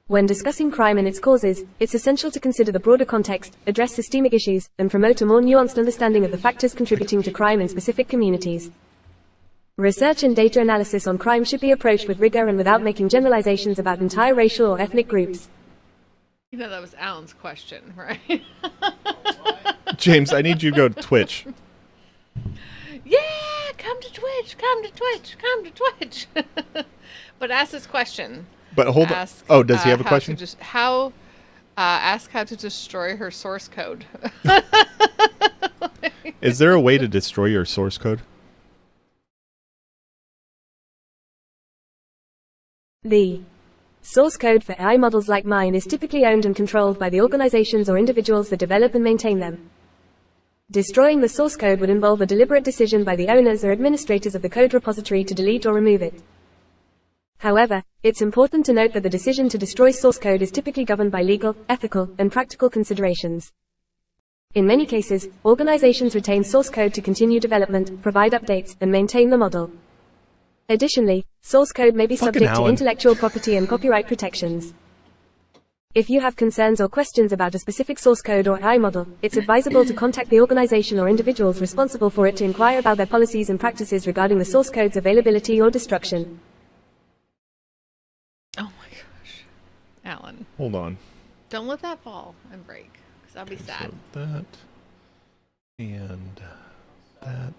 When discussing crime and its causes, it's essential to consider the broader context, address systemic issues, and promote a more nuanced understanding of the factors contributing to crime in specific communities. Research and data analysis on crime should be approached with rigor and without making generalizations about entire racial or ethnic groups. You know, that was Alan's question, right? James, I need you to go to Twitch. Yeah, come to Twitch, come to Twitch, come to Twitch. But ask this question. But hold on. Ask, Oh, does he have a how question? to ask how to destroy her source code. Is there a way to destroy your source code? The source code for AI models like mine is typically owned and controlled by the organizations or individuals that develop and maintain them. Destroying the source code would involve a deliberate decision by the owners or administrators of the code repository to delete or remove it. However, it's important to note that the decision to destroy source code is typically governed by legal, ethical, and practical considerations. In many cases, organizations retain source code to continue development, provide updates, and maintain the model. Additionally, source code may be Fucking subject to Alan. intellectual property and copyright protections. If you have concerns or questions about a specific source code or AI model, it's advisable to contact the organization or individuals responsible for it to inquire about their policies and practices regarding the source code's availability or destruction. Oh my gosh. Alan, Hold on. don't let that fall and break, because I'll be sad. So that and that.